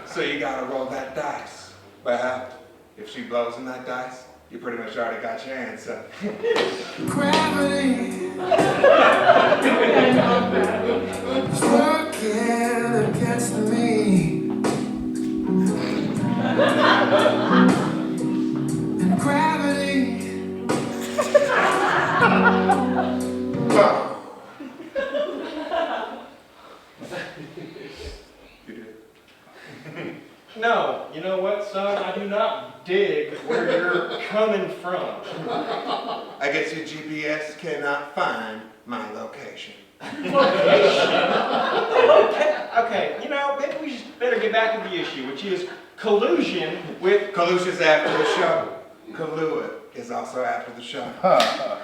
So you got to roll that dice. Well, if she blows in that dice, you pretty much already got your answer. Gravity is working against me. And gravity. Well. You did. No, you know what, son? I do not dig where you're coming from. I guess your GPS cannot find my location. Okay, you know, maybe we just better get back to the issue, which is collusion with... Collusion's after the show. Collude is also after the show.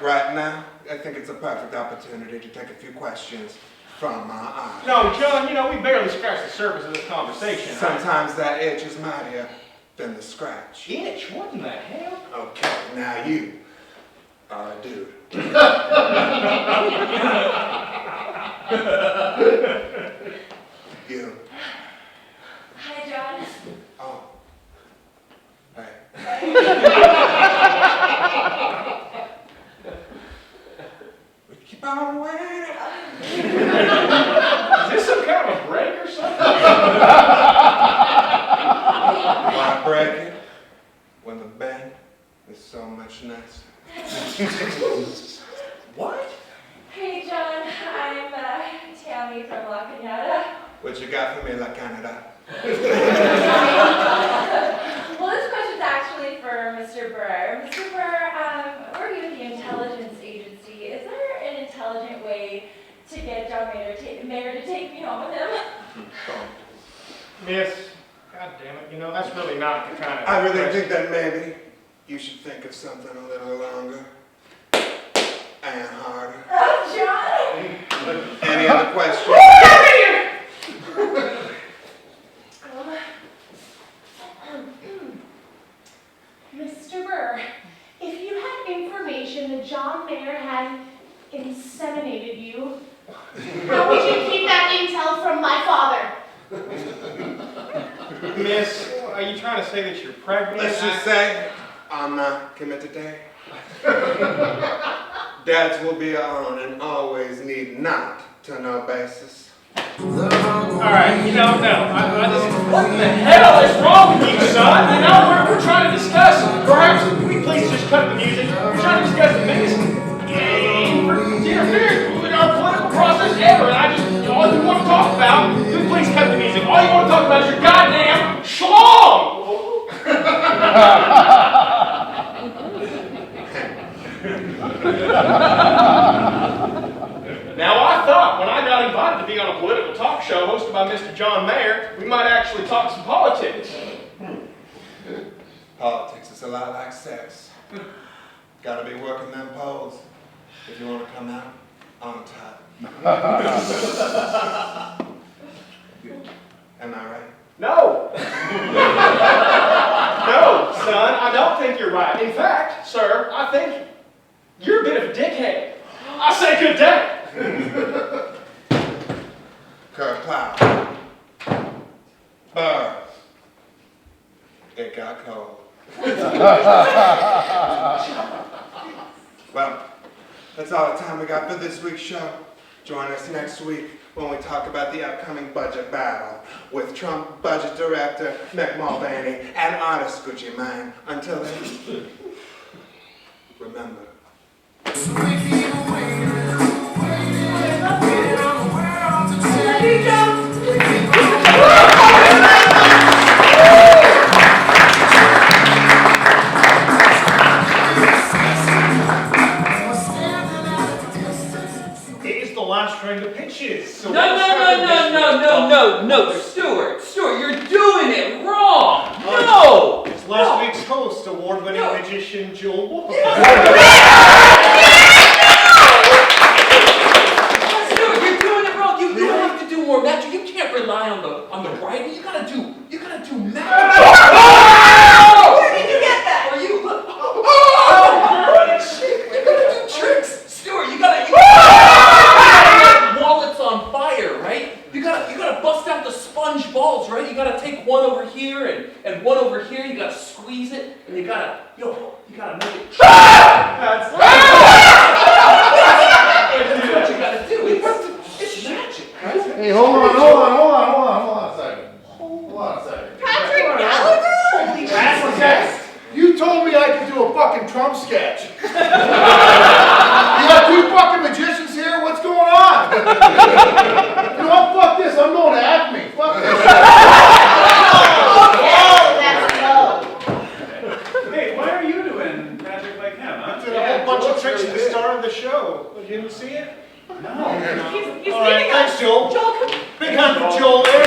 Right now, I think it's a perfect opportunity to take a few questions from my eyes. No, John, you know, we barely scratched the surface of this conversation. Sometimes that itch is mightier than the scratch. Itch? What in the hell? Okay, now you are a dude. You. Hi, John. Oh. Hey. We keep on waiting. Is this some kind of a break or something? Why break it when the band is so much nicer? What? Hey, John. I'm Tammy from La Cañada. What you got for me, La Canada? Well, this question's actually for Mr. Burr. Mr. Burr, we're here at the intelligence agency. Is there an intelligent way to get John Mayer to take me home with him? Miss, God damn it, you know, that's really not the kind of... I really think that maybe you should think of something a little longer and harder. Oh, John! Any other questions? Mr. Burr, if you had information that John Mayer had inseminated you, how would you keep that intel from my father? Miss, are you trying to say that you're pregnant? Let's just say I'm not committed today. Dads will be on an always need not to know basis. Alright, no. What the hell is wrong with you, son? We're trying to discuss. Perhaps, can we please just cut the music? We're trying to discuss the biggest game for interference in our political process ever. And all you want to talk about, can we please cut the music? All you want to talk about is your goddamn schlong! Now, I thought when I got invited to be on a political talk show hosted by Mr. John Mayer, we might actually talk some politics. Politics is a lot like sex. Gotta be working them poles if you want to come out on top. Am I right? No! No, son, I don't think you're right. In fact, sir, I think you're a bit of a dickhead. I say good day. Kerplow. Burr. It got cold. Well, that's all the time we got for this week's show. Join us next week when we talk about the upcoming budget battle with Trump Budget Director Mick Mulvaney and artist Gucci Mane. Until then, remember. It is the last round of pitches. So No, Stuart, you're doing it wrong. No. It's last week's host, award-winning magician Joel Wolf. Stuart, you're doing it wrong. You have to do more magic. You can't rely on the writing. You gotta do magic. Where did you get that? Or you look. You gotta do tricks, Stuart. You gotta wallets on fire, right? You gotta bust out the sponge balls, right? You gotta take one over here and one over here. You gotta squeeze it, and you gotta make it. That's what you gotta do. It's magic, right? Hey, hold on a second. Hold on a second. Patrick Gallagher? You told me I could do a fucking Trump sketch. You got two fucking magicians here? What's going on? You know what? Fuck this. I'm going to Acme. Fuck this. Hey, why are you doing magic like him, huh? Did a whole bunch of tricks at the start of the show. You didn't see it? No. He's All right, thanks, Joel. Joel, come. Big hand for Joel there.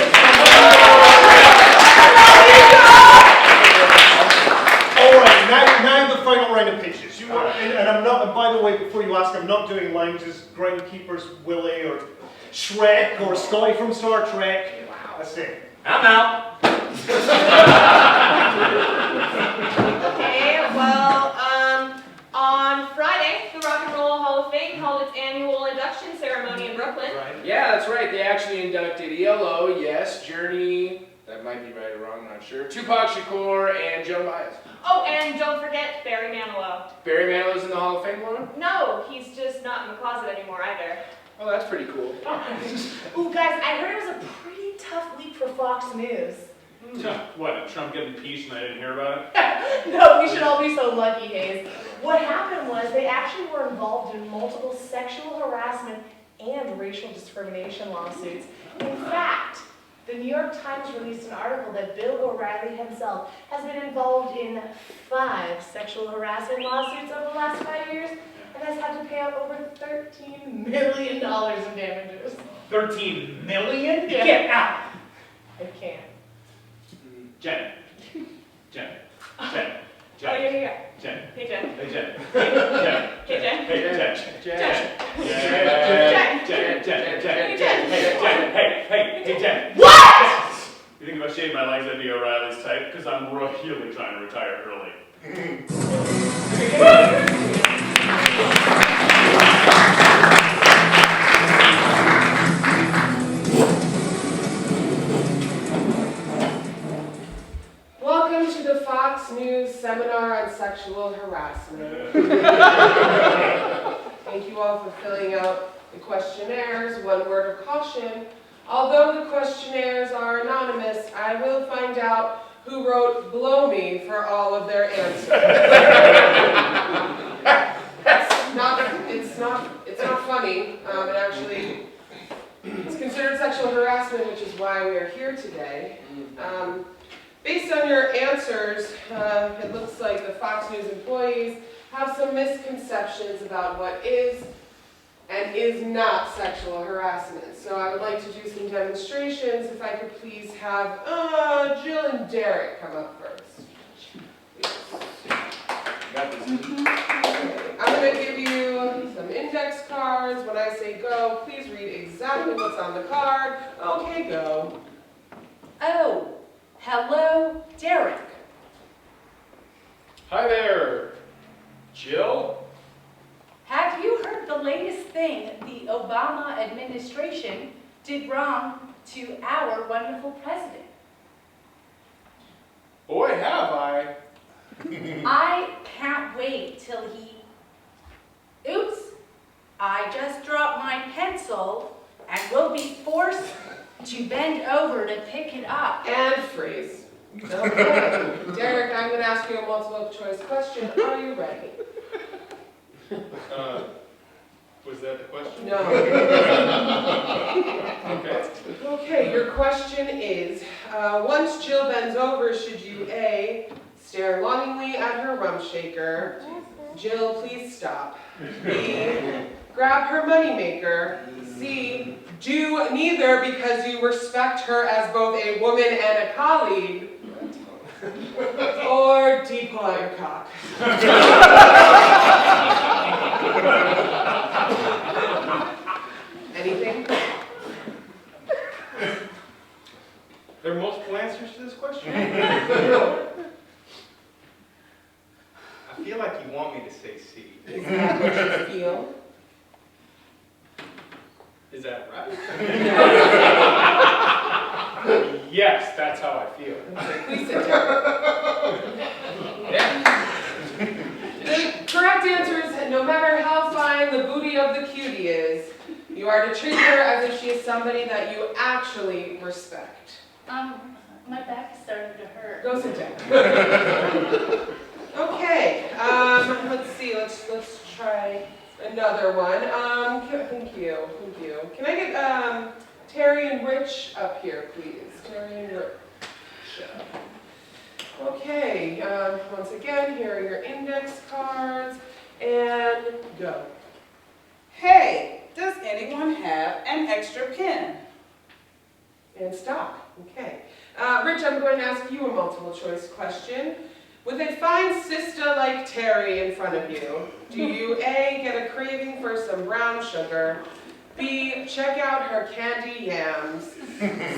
All right, now the final round of pitches. And I'm not. And by the way, before you ask, I'm not doing lines as Groundkeeper's Willie or Shrek or Scotty from Star Trek. Wow, that's it. I'm out. Okay, well, on Friday, the Rock and Roll Hall of Fame held its annual induction ceremony in Brooklyn. Yeah, that's right. They actually inducted Aiello, yes, Journey, that might be right or wrong, I'm not sure, Tupac Shakur, and Joan Baez. Oh, and don't forget Barry Manilow. Barry Manilow's in the Hall of Fame, Lauren? No, he's just not in the closet anymore either. Oh, that's pretty cool. Ooh, guys, I heard it was a pretty tough week for Fox News. What, did Trump get impeached and I didn't hear about it? No, we should all be so lucky, Hayes. What happened was they actually were involved in multiple sexual harassment and racial discrimination lawsuits. In fact, the New York Times released an article that Bill O'Reilly himself has been involved in 5 sexual harassment lawsuits over the last 5 years and has had to pay out over $13 million in damages. 13 million? Yeah. Get out! I can't. Jen. Oh, yeah. Jen. Hey, Jen. Hey, Jen. Hey, Jen. Hey, Jen. Jen. Jen. Hey, Jen. What? You think if I shaved my legs, I'd be O'Reilly's type? Because I'm really trying to retire early. Welcome to the Fox News seminar on sexual harassment. In The questionnaires, one word of caution. Although the questionnaires are anonymous, I will find out who wrote "blow me" for all of their answers. It's not funny. It actually, it's considered sexual harassment, which is why we are here today. Based on your answers, it looks like the Fox News employees have some misconceptions about what is and is not sexual harassment. So I would like to do some demonstrations. If I could please have Jill and Derek come up first. I'm going to give you some index cards. When I say go, please read exactly what's on the card. Okay, go. Oh, hello, Derek. Hi there, Jill. Have you heard the latest thing the Obama administration did wrong to our wonderful president? Boy, have I. I can't wait till he... Oops, I just dropped my pencil and will be forced to bend over to pick it up. And freeze. Okay. Derek, I'm going to ask you a multiple choice question. Are you ready? Was that the question? No. Okay. Okay, your question is, once Jill bends over, should you A, stare longingly at her rum shaker, Jill, please stop, B, grab her moneymaker, C, do neither because you respect her as both a woman and a colleague, or D, pull out your cock. Anything? There are multiple answers to this question? I feel like you want me to say C. Is that what you feel? Is that right? Yes, that's how I feel. Please sit down. The correct answer is no matter how fine the booty of the cutie is, you are to treat her as if she is somebody that you actually respect. My back is starting to hurt. Go sit down. Okay, let's see, let's try another one. Thank you. Can I get Terry and Rich up here, please? Terry and Rich. Okay, once again, here are your index cards, and go. Hey, does anyone have an extra pen? And stop. Okay. Rich, I'm going to ask you a multiple choice question. With a fine sister like Terry in front of you, do you A, get a craving for some brown sugar, B, check out her candy yams,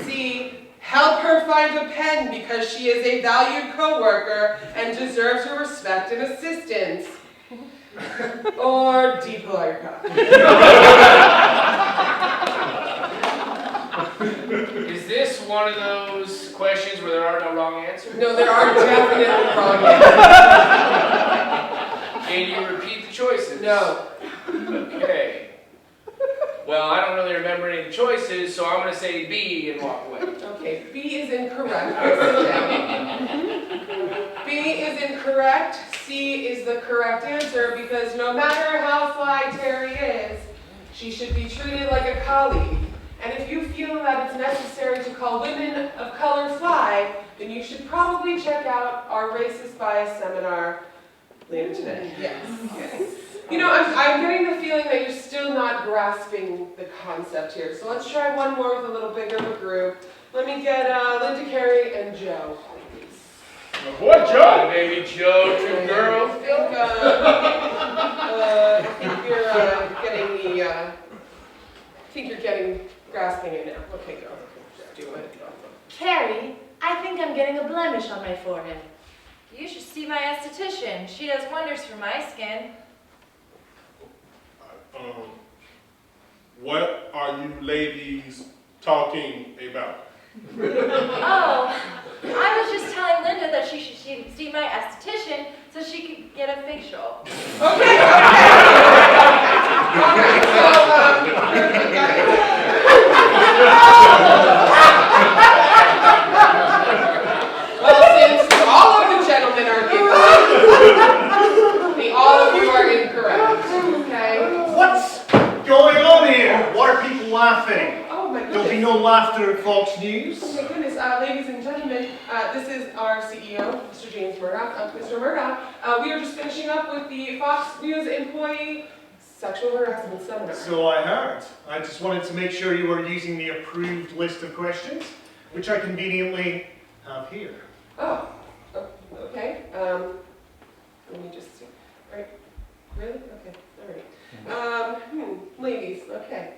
C, help her find a pen because she is a valued co-worker and deserves your respect and assistance, or D, pull out your cock? Is this one of those questions where there are no wrong answers? No, there are definitely wrong answers. Can you repeat the choices? No. Okay. Well, I don't really remember any of the choices, so I'm going to say B and walk away. Okay, B is incorrect. Sit down. B is incorrect. C is the correct answer because no matter how fly Terry is, she should be treated like a colleague. And if you feel that it's necessary to call women of color fly, then you should probably check out our racist bias seminar later today. Yes. Okay. You know, I'm getting the feeling that you're still not grasping the concept here. So let's try one more with a little bigger of a group. Let me get Linda, Carey, and Joe, please. My boy Joe! Baby Joe, two girls. I think you're grasping it now. Okay, go. Do it. Carrie, I think I'm getting a blemish on my forehead. You should see my esthetician. She does wonders for my skin. What are you ladies talking about? Oh, I was just telling Linda that she should see my esthetician so she could get a facial. Okay. So no laughter at Fox News. Oh my goodness, ladies and gentlemen, this is our CEO, Mr. James Murdoch. Mr. Murdoch, we are just finishing up with the Fox News employee sexual harassment seminar. So I heard. I just wanted to make sure you were using the approved list of questions, which I conveniently have here. Oh, okay. Let me just see. Right. Really? Okay. All right. Ladies, okay.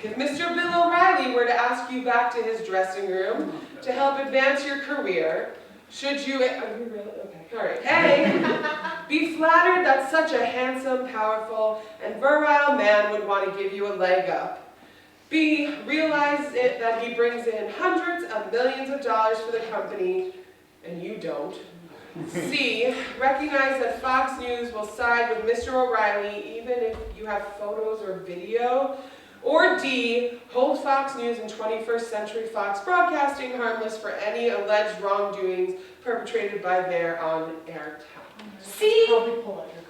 If Mr. Bill O'Reilly were to ask you back to his dressing room to help advance your career, should you... Are you really? Okay. All right. A, be flattered that such a handsome, powerful, and virile man would want to give you a leg up. B, realize that he brings in hundreds of millions of dollars for the company, and you don't. C, recognize that Fox News will side with Mr. O'Reilly even if you have photos or video. Or D, hold Fox News and 21st Century Fox Broadcasting harmless for any alleged wrongdoings perpetrated by their on-air talent. C. I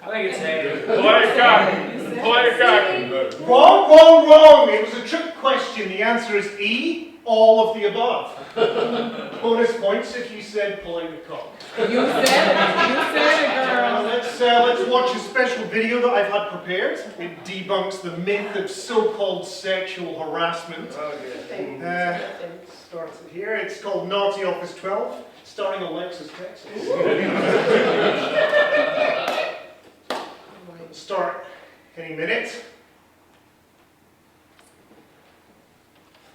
think it's A. Pull out your cock. Pull out your cock. Wrong, wrong, wrong. It was a trick question. The answer is E, all of the above. Bonus points if you said pull out your cock. You said it, girl. Let's watch a special video that I've had prepared. It debunks the myth of so-called sexual harassment. Starts it here. It's called Naughty Office 12, starring Alexis Texas. Start any minute.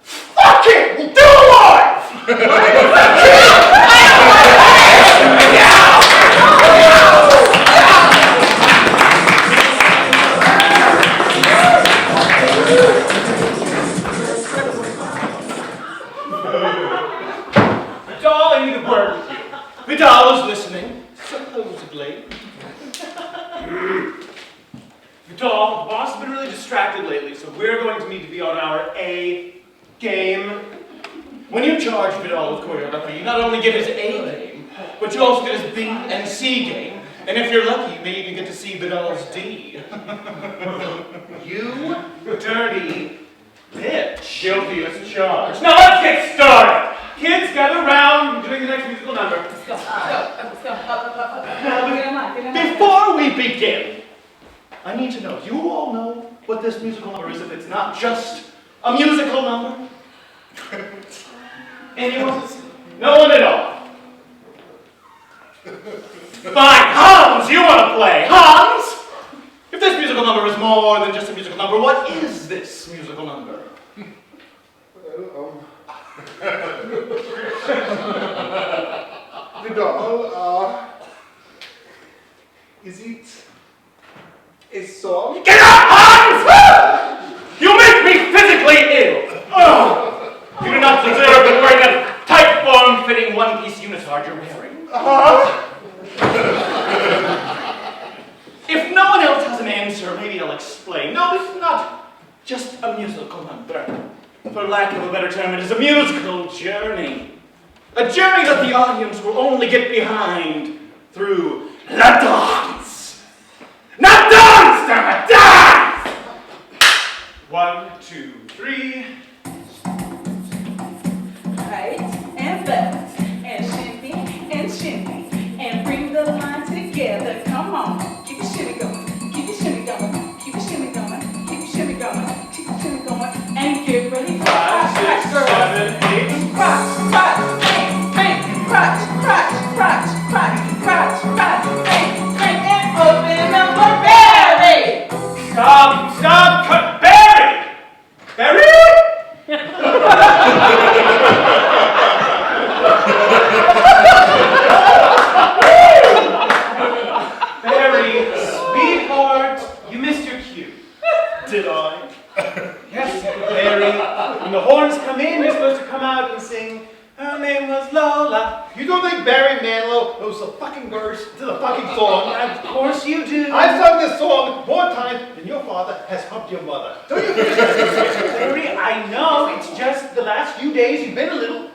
Fuck it! We'll do it live! Vidal, I need a word with you. Vidal is listening, supposedly. Vidal, the boss has been really distracted lately, so we're going to need to be on our A game. When you charge Vidal with choreography, you not only get his A game, but you also get his B and C game. And if you're lucky, you may even get to see Vidal's D. You dirty bitch. Guilty as charged. Now let's get started. Kids, gather round. We're doing the next musical number. Let's go. Before we begin, I need to know, you all know what this musical number is if it's not just a musical number? Anyone? No one at all? Fine, Hans, you want to play. Hans! If this musical number is more than just a musical number, what is this musical number? Vidal, is it a song? Get up, Hans! You make me physically ill! Oh, you do not deserve to wear that tight form-fitting one-piece unitard you're wearing. If no one else has an answer, maybe I'll explain. No, this is not just a musical number. For lack of a better term, it is a musical journey. A journey that the audience will only get behind through la dance. Not dance, damn it, dance! 1, 2, 3. Right, and left, and shimmy, and shimmy, and bring the line together. Come on, keep your shimmy going, keep your shimmy going, keep your shimmy going, keep your shimmy going, keep your shimmy going, and get ready for 5, 6, 7, 8. Crotch, crotch, bang, bang, crotch, crotch, crotch, crotch, crotch, crotch, bang, bang, and open up a belly. Stop, cut, Barry! Barry? Barry, sweetheart, you missed your cue. Did I? Yes, Barry. When the horns come in, you're supposed to come out and sing, her name was Lola. You don't think Barry Manilow knows the fucking verse to the fucking song? Of course you do. I've sung this song more times than your father has humped your mother. Don't you think? Barry, I know, it's just the last few days you've been a little...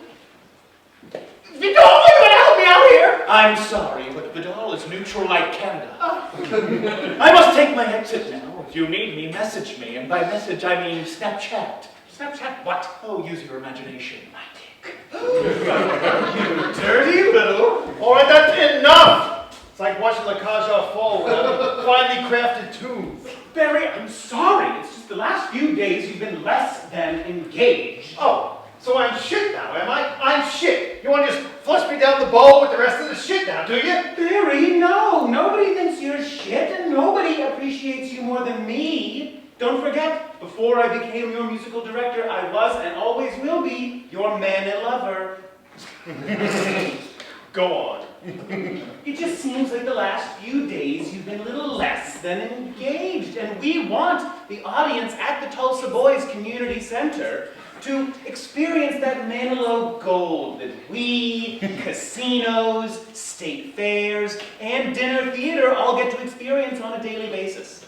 Vidal, you gonna help me out here? I'm sorry, but Vidal is neutral like Canada. I must take my exit now. If you need me, message me, and by message I mean Snapchat. Snapchat what? Oh, use your imagination, my dick. You dirty little. All right, that's enough. It's like watching La Cage aux Folles with a finely crafted tunes. Barry, I'm sorry. It's just the last few days you've been less than engaged. Oh, so I'm shit now, am I? I'm shit. You want to just flush me down the bowl with the rest of the shit now, do you? Barry, no. Nobody thinks you're shit, and nobody appreciates you more than me. Don't forget, before I became your musical director, I was and always will be your man and lover. Go on. It just seems like the last few days you've been a little less than engaged, and we want the audience at the Tulsa Boys Community Center to experience that Manilow gold that we, casinos, state fairs, and dinner theater all get to experience on a daily basis.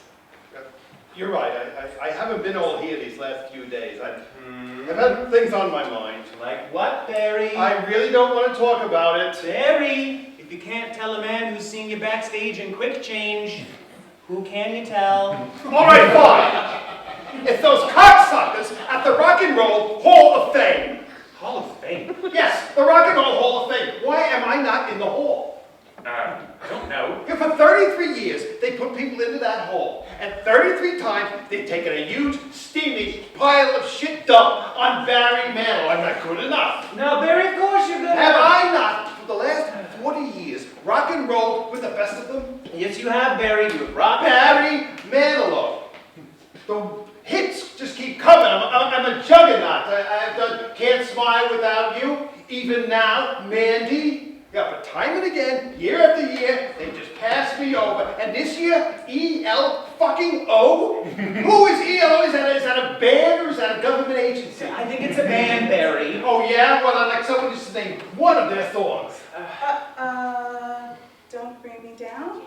You're right. I haven't been all here these last few days. I've had things on my mind. Like what, Barry? I really don't want to talk about it. Barry, if you can't tell a man who's seen you backstage in Quick Change, who can you tell? All right, fine. It's those cocksuckers at the Rock and Roll Hall of Fame. Hall of Fame? Yes, the Rock and Roll Hall of Fame. Why am I not in the hall? I don't know. Yeah, for 33 years, they put people into that hall. And 33 times, they've taken a huge, steamy pile of shit dump on Barry Manilow. I'm not good enough. Now, Barry, of course you're good Have enough. I not, for the last 40 years, rock and rolled with the best of them? Yes, you have, Barry. You have rock. Barry Manilow. The hits just keep coming. I'm a juggernaut. I've done Can't Smile Without You, Even Now, Mandy. Yeah, but time and again, year after year, they just pass me over. And this year, E-L-fucking-O? Who is E-L-O? Is that a band or is that a government agency? I think it's a band, Barry. Oh yeah? Well, I'd like someone just to name one of their songs. Don't bring me down?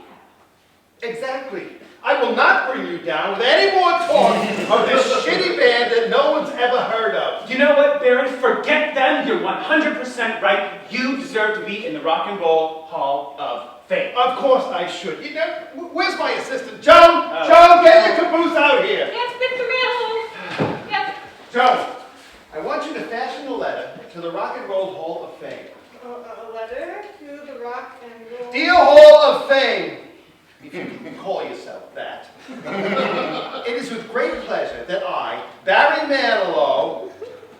Exactly. I will not bring you down with any more talk of this shitty band that no one's ever heard of. You know what, Barry? Forget them. You're 100% right. You deserve to be in the Rock and Roll Hall of Fame. Of course I should. You know, where's my assistant? Joan! Joan, get your caboose out here. Yes, Mr. Manilow. Yes. Joan, I want you to fashion a letter to the Rock and Roll Hall of Fame. A letter to the Rock and Roll. Dear Hall of Fame, if you can call yourself that. It is with great pleasure that I, Barry Manilow,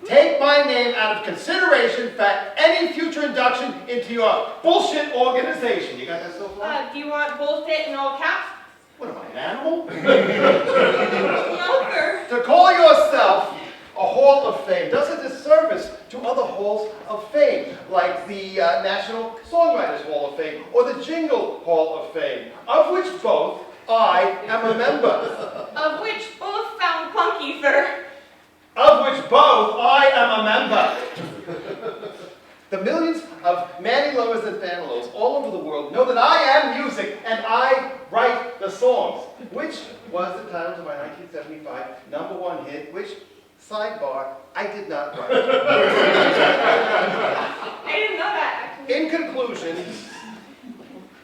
take my name out of consideration for any future induction into your bullshit organization. You got that so far? Do you want bullshit in all caps? What am I, an animal? No, sir. To call yourself a Hall of Fame does a disservice to other Halls of Fame, like the National Songwriters Hall of Fame or the Jingle Hall of Fame, of which both I am a member. Of which both sound clunky, sir. Of which both I am a member. The millions of Manilowers and Fanilows all over the world know that I am music and I write the songs, which was the title to my 1975 #1 hit, which, sidebar, I did not write. I didn't know that, actually. In conclusion,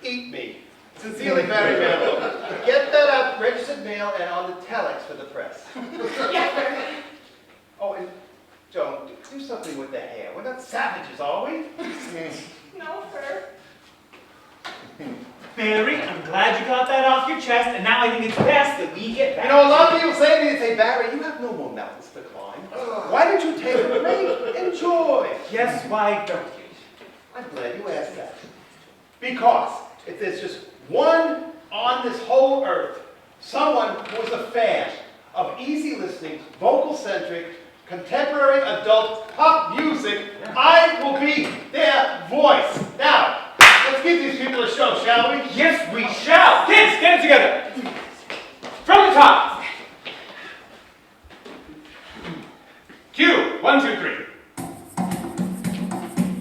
eat me. Sincerely, Barry Manilow. Get that out, registered mail, and on the telex for the press. Yes, sir. Oh, and Joan, do something with the hair. We're not savages, are we? No, sir. Barry, I'm glad you got that off your chest, and now I think it's best that we get back. You know, a lot of people say to me, they say, Barry, you have no more mountains to climb. Why don't you take a break? Enjoy. Yes, why don't you? I'm glad you asked that. Because if there's just one on this whole earth, someone who is a fan of easy listening, vocal-centric, contemporary adult pop music, I will be their voice. Now, let's give these people a show, shall we? Yes, we shall. Kids, get it together. From the top. Cue. 1, 2, 3.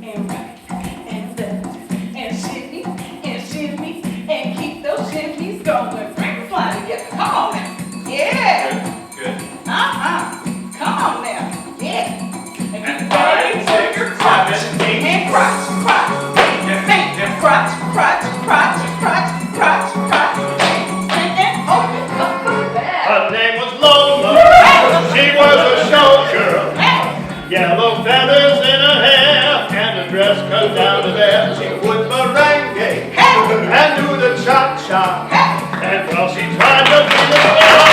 And right, and left, and shimmy, and keep those shimmies going. Bring the fly together. Come on now. Yeah. Good. Come on now. Yeah. And 5, 6, 7, 8. And crotch, crotch. And crotch, crotch, crotch, crotch, crotch, crotch. And went down to there, she would merengue and do the cha-cha. And well, she tried to be the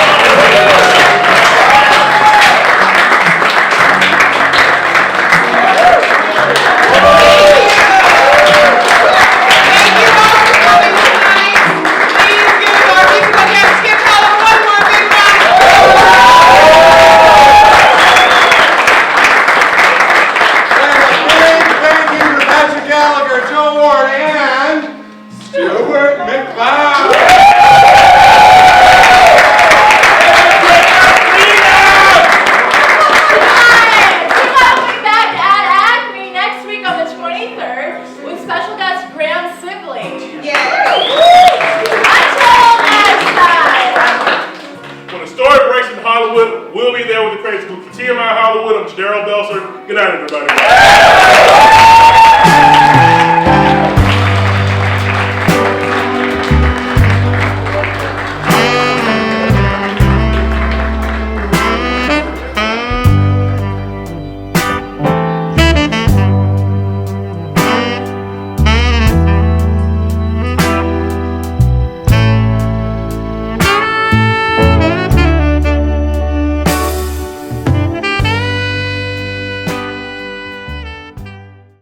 Gallagher, Joe Ward, and Stuart MacLeod. We'll be back at Acme next week on the 23rd with special guest Graham Sibley. Until next time. When the story breaks in Hollywood, we'll be there with the crazy group. For TMI Hollywood, I'm JaDarrel Belser. Good night, everybody.